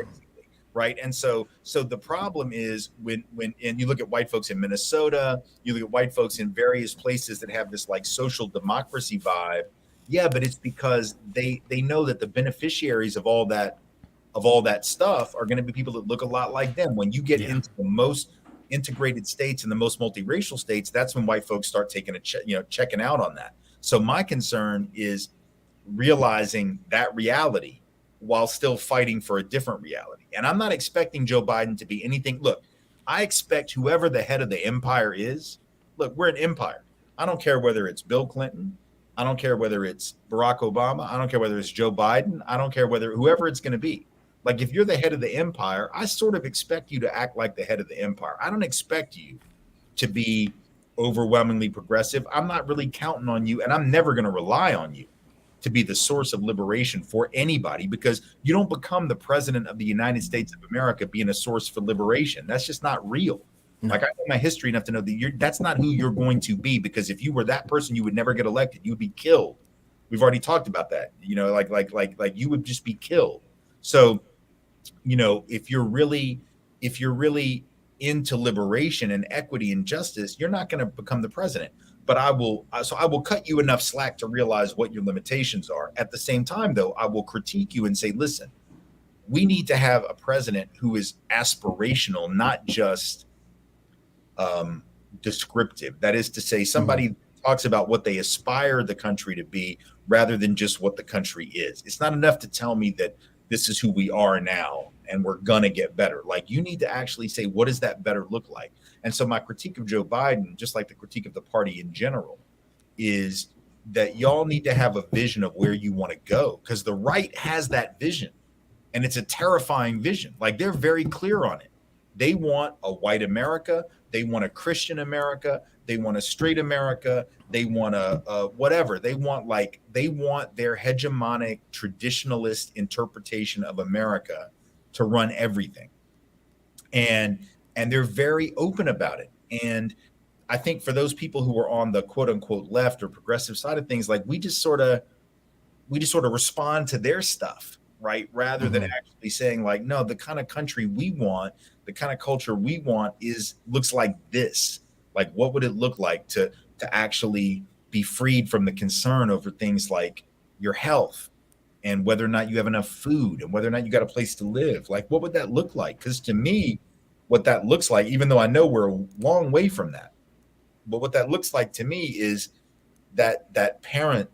Right. And so the problem is when and you look at white folks in Minnesota, you look at white folks in various places that have this like social democracy vibe. Yeah, but it's because they know that the beneficiaries of all that stuff are going to be people that look a lot like them. When you get into the most integrated states and the most multiracial states, that's when white folks start taking checking out on that. So my concern is realizing that reality while still fighting for a different reality. And I'm not expecting Joe Biden to be anything. Look, I expect whoever the head of the empire is. Look, we're an empire. I don't care whether it's Bill Clinton. I don't care whether it's Barack Obama. I don't care whether it's Joe Biden. I don't care whether whoever it's going to be. Like if you're the head of the empire, I sort of expect you to act like the head of the empire. I don't expect you to be overwhelmingly progressive. I'm not really counting on you, and I'm never going to rely on you to be the source of liberation for anybody, because you don't become the president of the United States of America being a source for liberation. That's just not real. Like I know my history enough to know that that's not who you're going to be, because if you were that person, you would never get elected. You would be killed. We've already talked about that. You know, like you would just be killed. So, you know, if you're really into liberation and equity and justice, you're not going to become the president. But I will cut you enough slack to realize what your limitations are. At the same time, though, I will critique you and say, listen, we need to have a president who is aspirational, not just descriptive. That is to say, somebody talks about what they aspire the country to be rather than just what the country is. It's not enough to tell me that this is who we are now and we're going to get better. Like, you need to actually say, what does that better look like? And so my critique of Joe Biden, just like the critique of the party in general, is that y'all need to have a vision of where you want to go, because the right has that vision, and it's a terrifying vision. Like, they're very clear on it. They want a white America. They want a Christian America. They want a straight America. They want a whatever. They want their hegemonic traditionalist interpretation of America to run everything. And they're very open about it. And I think for those people who are on the quote unquote left or progressive side of things, like, we just sort of respond to their stuff, right? Rather than actually saying, like, no, the kind of country we want, the kind of culture we want looks like this. Like, what would it look like to actually be freed from the concern over things like your health and whether or not you have enough food and whether or not you got a place to live? Like, what would that look like? Because to me, what that looks like, even though I know we're a long way from that, but what that looks like to me is that parent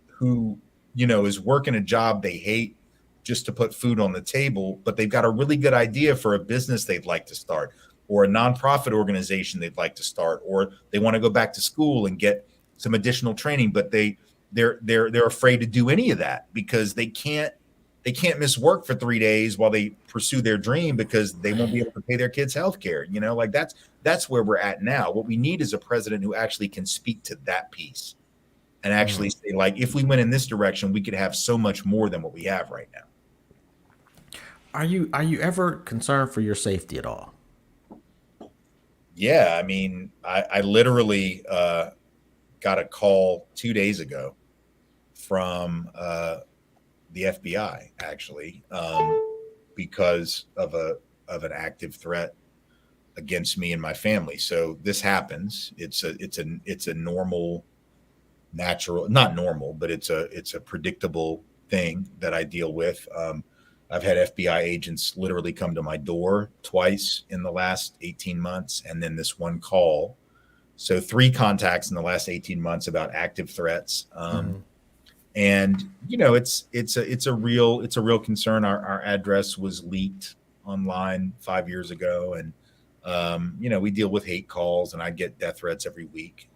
who, you know, is working a job they hate just to put food on the table, but they've got a really good idea for a business they'd like to start, or a nonprofit organization they'd like to start, or they want to go back to school and get some additional training, but they're afraid to do any of that because they can't miss work for 3 days while they pursue their dream because they won't be able to pay their kids' health care. You know, like, that's where we're at now. What we need is a president who actually can speak to that piece and actually say, like, if we went in this direction, we could have so much more than what we have right now. Are you ever concerned for your safety at all? Yeah, I mean, I literally got a call 2 days ago from the FBI, actually, because of an active threat against me and my family. So this happens. It's a normal, natural, not normal, but it's a predictable thing that I deal with. I've had FBI agents literally come to my door twice in the last 18 months, and then this one call. So 3 contacts in the last 18 months about active threats. And, you know, it's a real concern. Our address was leaked online 5 years ago, and you know, we deal with hate calls, and I get death threats every week.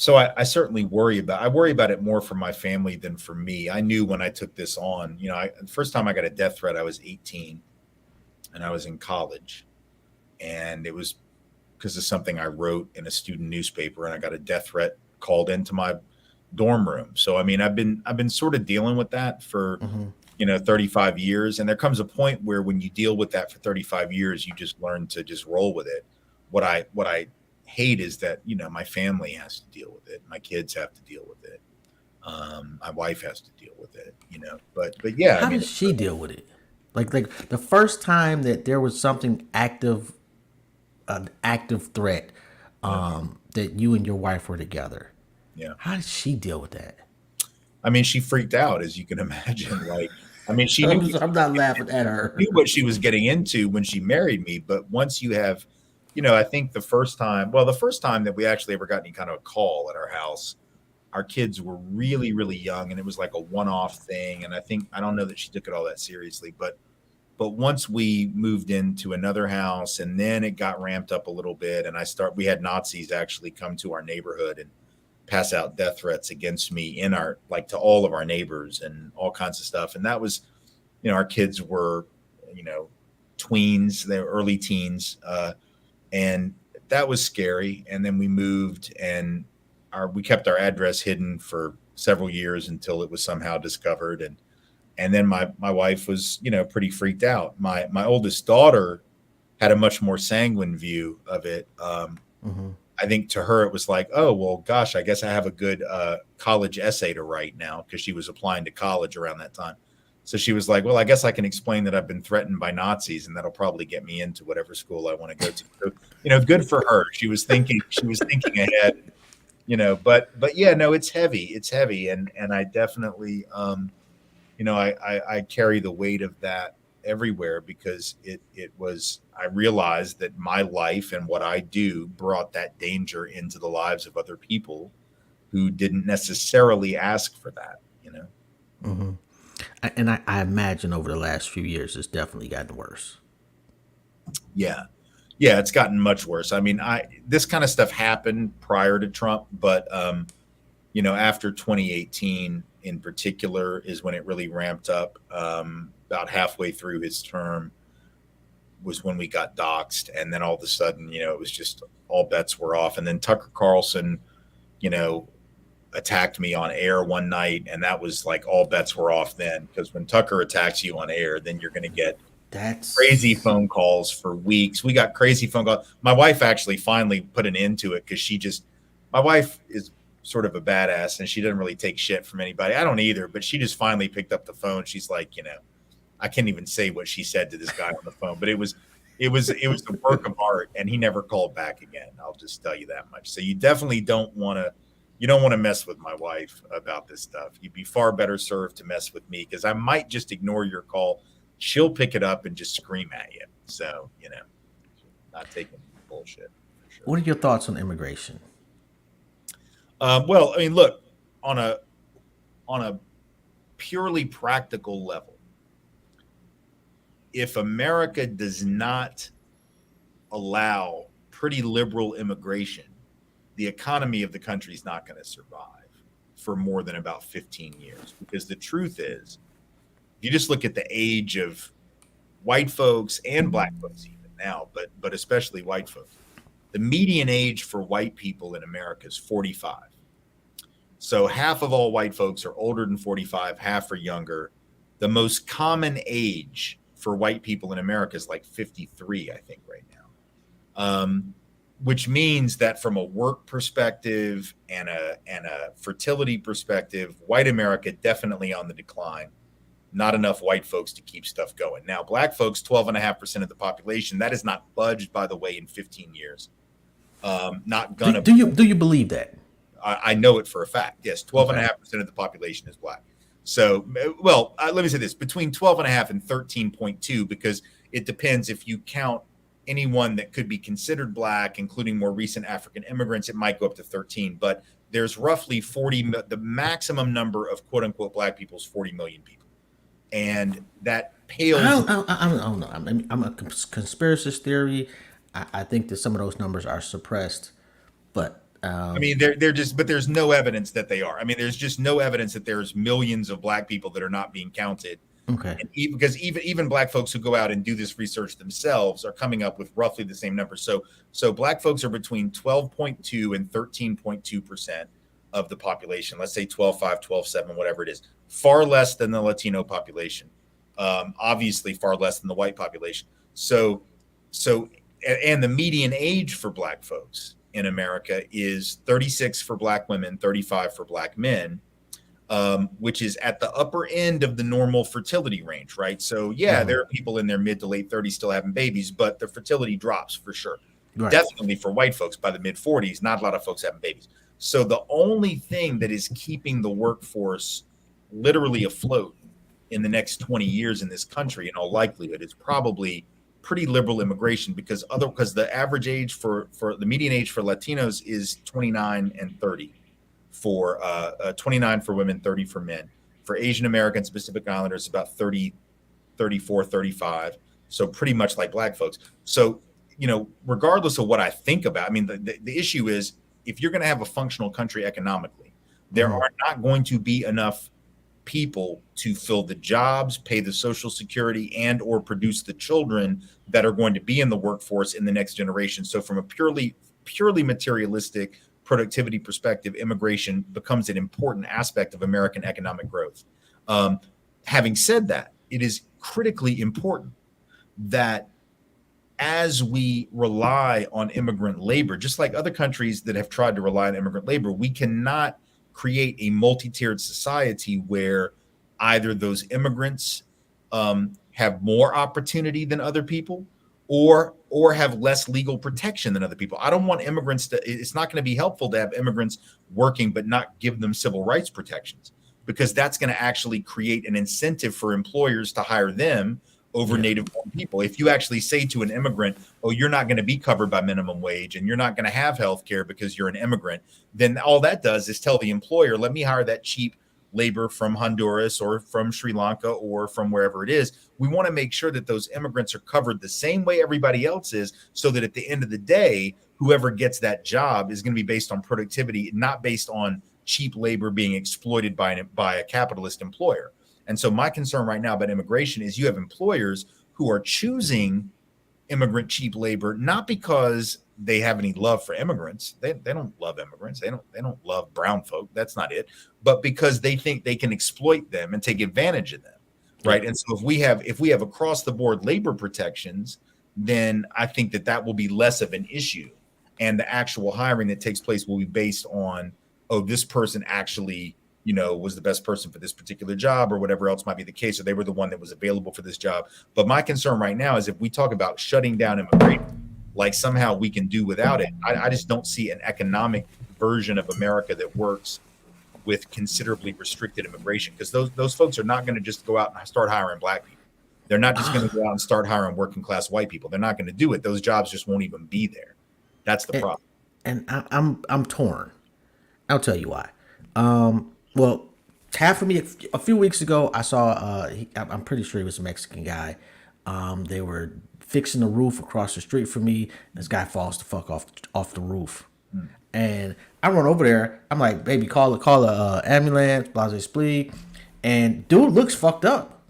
So I certainly worry about it more for my family than for me. I knew when I took this on, you know, the first time I got a death threat, I was 18 and I was in college, and it was because of something I wrote in a student newspaper, and I got a death threat called into my dorm room. So, I mean, I've been sort of dealing with that for, you know, 35 years. And there comes a point where when you deal with that for 35 years, you just learn to just roll with it. What I hate is that, you know, my family has to deal with it. My kids have to deal with it. My wife has to deal with it, you know, but yeah. How does she deal with it? Like the first time that there was something active, an active threat, that you and your wife were together. Yeah. How did she deal with that? I mean, she freaked out, as you can imagine. Like, I mean, she knew, I'm not laughing at her. knew what she was getting into when she married me. But once you have, you know, I think the first time that we actually ever got any kind of a call at our house, our kids were really, really young, and it was like a one-off thing. And I don't know that she took it all that seriously, but once we moved into another house, and then it got ramped up a little bit, and we had Nazis actually come to our neighborhood and pass out death threats against me to all of our neighbors and all kinds of stuff. And that was, you know, our kids were, you know, tweens, they were early teens. And that was scary. And then we moved, and we kept our address hidden for several years until it was somehow discovered. And then my wife was, you know, pretty freaked out. My oldest daughter had a much more sanguine view of it. I think to her it was like, oh, well, gosh, I guess I have a good college essay to write now, because she was applying to college around that time. So she was like, well, I guess I can explain that I've been threatened by Nazis, and that'll probably get me into whatever school I want to go to. So, good for her. She was thinking ahead, but yeah, no, it's heavy. And I definitely, I carry the weight of that everywhere, because I realized that my life and what I do brought that danger into the lives of other people who didn't necessarily ask for that. Mm-hmm. And I imagine over the last few years, it's definitely gotten worse. Yeah. Yeah, it's gotten much worse. I mean, this kind of stuff happened prior to Trump, but after 2018 in particular is when it really ramped up. About halfway through his term was when we got doxxed, and then all of a sudden, it was just all bets were off. And then Tucker Carlson, attacked me on air one night, and that was like all bets were off then, because when Tucker attacks you on air, then you're going to get crazy phone calls for weeks. We got crazy phone calls. My wife actually finally put an end to it, because my wife is sort of a badass, and she doesn't really take shit from anybody. I don't either, but she just finally picked up the phone. She's like, I can't even say what she said to this guy on the phone, but it was a work of art, and he never called back again. I'll just tell you that much. So you definitely don't want to mess with my wife about this stuff. You'd be far better served to mess with me, because I might just ignore your call. She'll pick it up and just scream at you. So, not taking bullshit. For sure. What are your thoughts on immigration? Well, I mean, look, on a purely practical level, if America does not allow pretty liberal immigration, the economy of the country is not going to survive for more than about 15 years. Because the truth is, if you just look at the age of white folks and black folks even now, but especially white folks, the median age for white people in America is 45. So half of all white folks are older than 45, half are younger. The most common age for white people in America is like 53, I think, right now. Which means that from a work perspective and a fertility perspective, white America definitely on the decline. Not enough white folks to keep stuff going. Now, black folks, 12.5% of the population, that is not budged, by the way, in 15 years. Not gonna. Do you believe that? I know it for a fact. Yes, 12.5% of the population is black. So, well, let me say this: between 12.5 and 13.2, because it depends if you count anyone that could be considered black, including more recent African immigrants, it might go up to 13. But there's roughly 40. The maximum number of quote unquote black people is 40 million people, and that pales. I don't know. I'm a conspiracy theory. I think that some of those numbers are suppressed, but. I mean, they're just, but there's no evidence that they are. I mean, there's just no evidence that there's millions of black people that are not being counted. Okay. And because even black folks who go out and do this research themselves are coming up with roughly the same number. So black folks are between 12.2 and 13.2% of the population. Let's say 12.5, 12.7, whatever it is. Far less than the Latino population. Obviously, far less than the white population. So, and the median age for black folks in America is 36 for black women, 35 for black men, which is at the upper end of the normal fertility range, right? So yeah, there are people in their mid to late 30s still having babies, but the fertility drops for sure. Right. Definitely for white folks by the mid 40s, not a lot of folks having babies. So the only thing that is keeping the workforce literally afloat in the next 20 years in this country, in all likelihood, is probably pretty liberal immigration, because the average age for the median age for Latinos is 29 and 30, for 29 for women, 30 for men. For Asian Americans, Pacific Islanders, about 30, 34, 35. So pretty much like black folks. So, regardless of what I think about, I mean, the issue is, if you're going to have a functional country economically, there are not going to be enough people to fill the jobs, pay the Social Security, and or produce the children that are going to be in the workforce in the next generation. So from a purely materialistic productivity perspective, immigration becomes an important aspect of American economic growth. Having said that, it is critically important that as we rely on immigrant labor, just like other countries that have tried to rely on immigrant labor, we cannot create a multi-tiered society where either those immigrants have more opportunity than other people, or have less legal protection than other people. I don't want immigrants to. It's not going to be helpful to have immigrants working but not give them civil rights protections, because that's going to actually create an incentive for employers to hire them over native born people. If you actually say to an immigrant, oh, you're not going to be covered by minimum wage and you're not going to have health care because you're an immigrant, then all that does is tell the employer, let me hire that cheap labor from Honduras or from Sri Lanka or from wherever it is. We want to make sure that those immigrants are covered the same way everybody else is, so that at the end of the day, whoever gets that job is going to be based on productivity, not based on cheap labor being exploited by a capitalist employer. And so my concern right now about immigration is you have employers who are choosing immigrant cheap labor, not because they have any love for immigrants. They don't love immigrants. They don't love brown folk. That's not it. But because they think they can exploit them and take advantage of them. Right. And so if we have across the board labor protections, then I think that will be less of an issue. And the actual hiring that takes place will be based on, oh, this person actually, was the best person for this particular job, or whatever else might be the case, or they were the one that was available for this job. But my concern right now is if we talk about shutting down immigration, like somehow we can do without it, I just don't see an economic version of America that works with considerably restricted immigration, because those folks are not going to just go out and start hiring black people. They're not just going to go out and start hiring working class white people. They're not going to do it. Those jobs just won't even be there. That's the problem. And I'm torn. I'll tell you why. Well, half of me, a few weeks ago, I saw, I'm pretty sure he was a Mexican guy. They were fixing the roof across the street from me. This guy falls the fuck off the roof. And I run over there. I'm like, baby, call a ambulance, blase splee. And dude looks fucked up.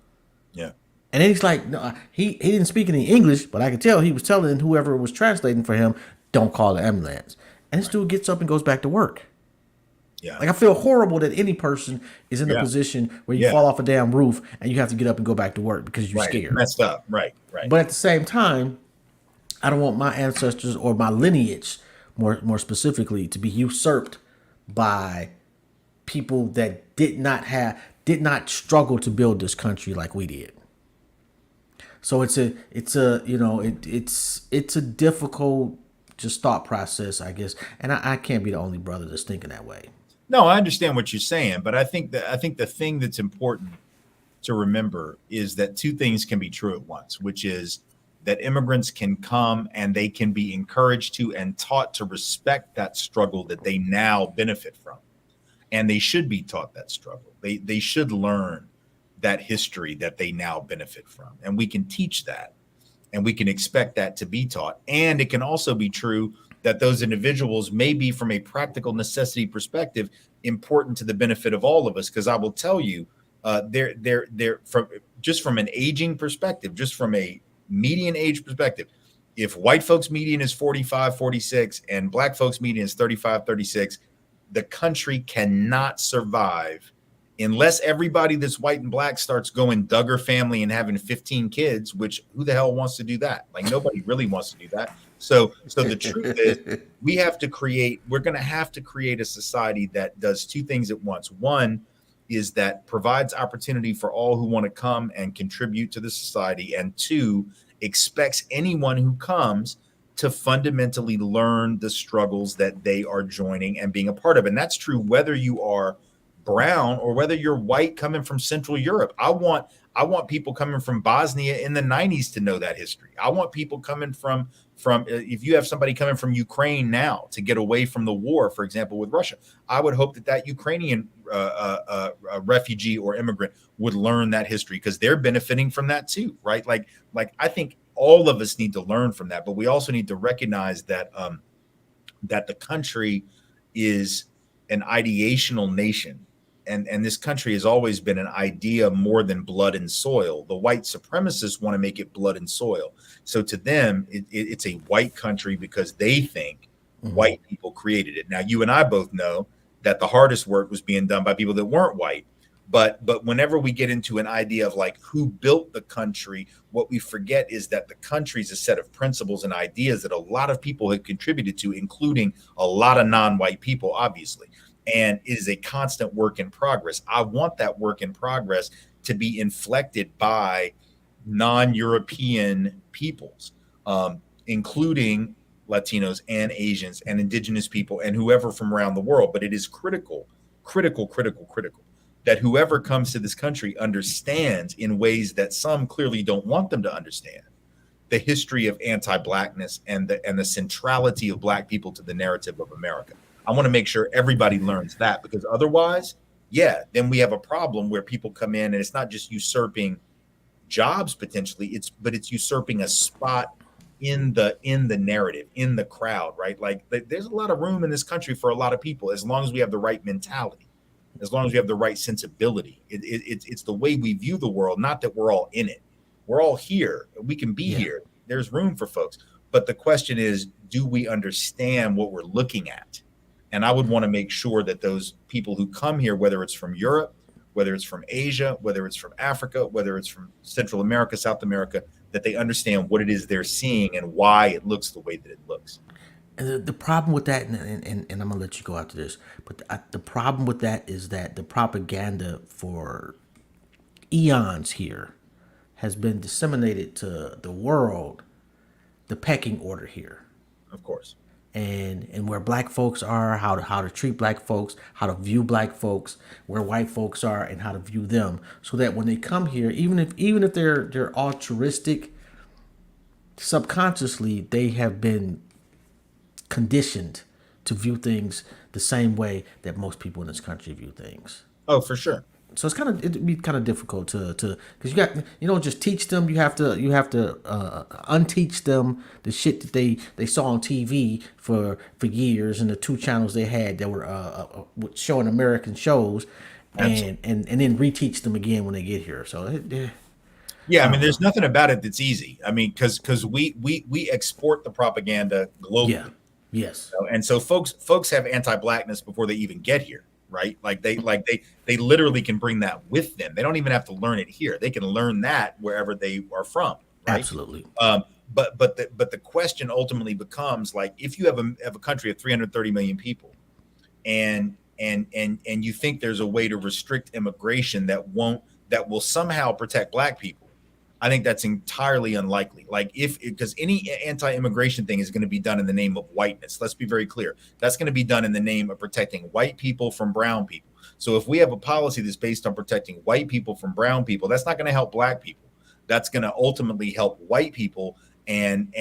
Yeah. And then he's like, no, he didn't speak any English, but I could tell he was telling whoever was translating for him, don't call the ambulance. And this dude gets up and goes back to work. Yeah. Like, I feel horrible that any person is in a position where you fall off a damn roof and you have to get up and go back to work because you're scared. Messed up. Right. But at the same time, I don't want my ancestors or my lineage, more specifically, to be usurped by people that did not struggle to build this country like we did. So it's a difficult just thought process, I guess. And I can't be the only brother that's thinking that way. No, I understand what you're saying, but I think the thing that's important to remember is that two things can be true at once, which is that immigrants can come and they can be encouraged to and taught to respect that struggle that they now benefit from. And they should be taught that struggle. They should learn that history that they now benefit from. And we can teach that, and we can expect that to be taught. And it can also be true that those individuals may be, from a practical necessity perspective, important to the benefit of all of us. Because I will tell you, they're from an aging perspective, just from a median age perspective, if white folks median is 45, 46, and black folks median is 35, 36, the country cannot survive unless everybody that's white and black starts going Duggar family and having 15 kids, which who the hell wants to do that? Like, nobody really wants to do that. So the truth is we're going to have to create a society that does two things at once. One is that provides opportunity for all who want to come and contribute to the society. And two, expects anyone who comes to fundamentally learn the struggles that they are joining and being a part of. And that's true whether you are brown or whether you're white coming from Central Europe. I want people coming from Bosnia in the 90s to know that history. I want people coming from if you have somebody coming from Ukraine now to get away from the war, for example, with Russia, I would hope that Ukrainian refugee or immigrant would learn that history, because they're benefiting from that too, right? Like I think all of us need to learn from that, but we also need to recognize that that the country is an ideational nation. And this country has always been an idea more than blood and soil. The white supremacists want to make it blood and soil. So to them, it's a white country because they think white people created it. Now, you and I both know that the hardest work was being done by people that weren't white. But whenever we get into an idea of like who built the country, what we forget is that the country is a set of principles and ideas that a lot of people have contributed to, including a lot of non-white people, obviously. And it is a constant work in progress. I want that work in progress to be inflected by non-European peoples, including Latinos and Asians and indigenous people and whoever from around the world. But it is critical that whoever comes to this country understands in ways that some clearly don't want them to understand the history of anti-blackness and the centrality of Black people to the narrative of America. I want to make sure everybody learns that, because otherwise, then we have a problem where people come in and it's not just usurping jobs potentially, it's usurping a spot in the narrative, in the crowd, right? Like there's a lot of room in this country for a lot of people as long as we have the right mentality. As long as we have the right sensibility. It's the way we view the world, not that we're all in it. We're all here. We can be here. There's room for folks. But the question is, do we understand what we're looking at? And I would want to make sure that those people who come here, whether it's from Europe, whether it's from Asia, whether it's from Africa, whether it's from Central America, South America, that they understand what it is they're seeing and why it looks the way that it looks. And the problem with that, and I'm gonna let you go after this, but the problem with that is that the propaganda for eons here has been disseminated to the world, the pecking order here, Of course. and where Black folks are, how to treat Black folks, how to view Black folks, where white folks are, and how to view them, so that when they come here, even if they're altruistic, subconsciously they have been conditioned to view things the same way that most people in this country view things. Oh, for sure. So it'd be kind of difficult to because you don't just teach them. You have to unteach them the shit that they saw on TV for years, and the two channels they had that were showing American shows, and then reteach them again when they get here. So yeah, I mean, there's nothing about it that's easy. I mean, because we export the propaganda globally. Yeah. Yes. And so folks have anti-Blackness before they even get here, right? Like they literally can bring that with them. They don't even have to learn it here. They can learn that wherever they are from. Right? Absolutely. But the question ultimately becomes, like, if you have a country of 330 million people, and you think there's a way to restrict immigration that will somehow protect Black people, I think that's entirely unlikely. Like because any anti-immigration thing is going to be done in the name of whiteness. Let's be very clear. That's going to be done in the name of protecting white people from brown people. So if we have a policy that's based on protecting white people from brown people, that's not going to help Black people. That's going to ultimately help white people, and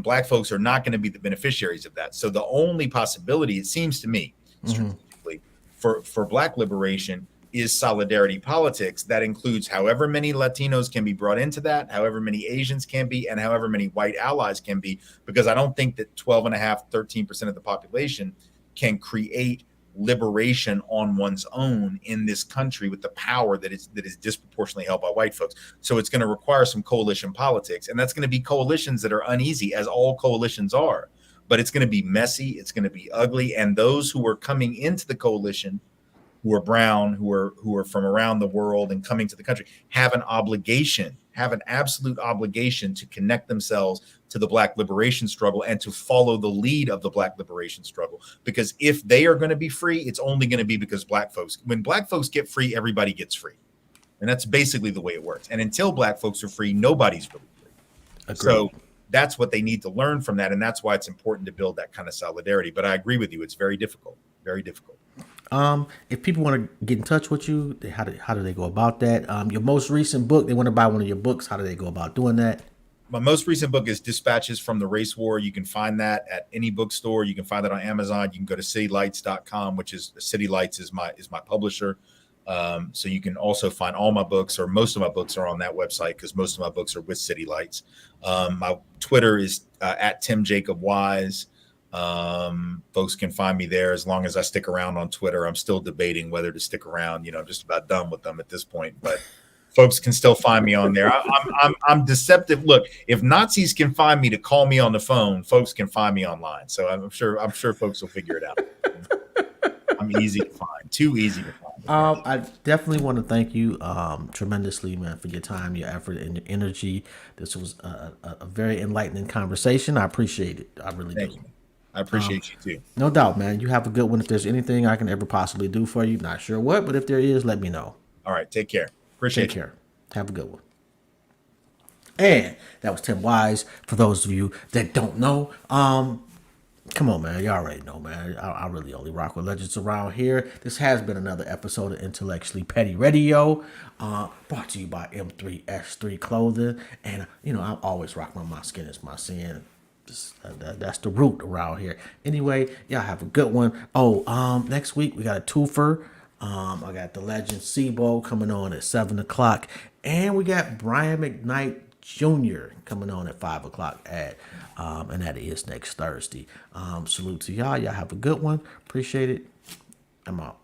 Black folks are not going to be the beneficiaries of that. So the only possibility, it seems to me, strategically, for Black liberation is solidarity politics. That includes however many Latinos can be brought into that, however many Asians can be, and however many white allies can be, because I don't think that 13% of the population can create liberation on one's own in this country with the power that is disproportionately held by white folks. So it's going to require some coalition politics, and that's going to be coalitions that are uneasy, as all coalitions are, but it's going to be messy, it's going to be ugly, and those who are coming into the coalition, who are brown, who are from around the world and coming to the country, have an absolute obligation to connect themselves to the Black liberation struggle and to follow the lead of the Black liberation struggle. Because if they are going to be free, it's only going to be because when Black folks get free, everybody gets free. And that's basically the way it works. And until Black folks are free, nobody's really free. Agreed. So that's what they need to learn from that. And that's why it's important to build that kind of solidarity. But I agree with you. It's very difficult, very difficult. If people want to get in touch with you, how do they go about that? Your most recent book, they want to buy one of your books. How do they go about doing that? My most recent book is Dispatches from the Race War. You can find that at any bookstore. You can find that on Amazon. You can go to citylights.com, which is City Lights is my publisher. So you can also find all my books, or most of my books are on that website, because most of my books are with City Lights. My Twitter is at Tim Jacob Wise. Folks can find me there as long as I stick around on Twitter. I'm still debating whether to stick around. I'm just about done with them at this point, but folks can still find me on there. I'm deceptive. Look, if Nazis can find me to call me on the phone, folks can find me online. So I'm sure folks will figure it out. I'm easy to find, too easy to find. I definitely want to thank you tremendously, man, for your time, your effort, and your energy. This was a very enlightening conversation. I appreciate it. I really Thank do. you. I appreciate you too. No doubt, man. You have a good one. If there's anything I can ever possibly do for you, not sure what, but if there is, let me know. All right. Take care. Take Appreciate you. care. Have a good one. And that was Tim Wise. For those of you that don't know, come on, man. You already know, man. I really only rock with legends around here. This has been another episode of Intellectually Petty Radio, brought to you by M3S3 Clothing. And, I always rock my skin is my sin. That's the root around here. Anyway, y'all have a good one. Oh, next week we got a twofer. I got the legend Sebo coming on at 7 o'clock. And we got Brian McKnight Jr. coming on at 5 o'clock and that is next Thursday. Salute to y'all. Y'all have a good one. Appreciate it. I'm out.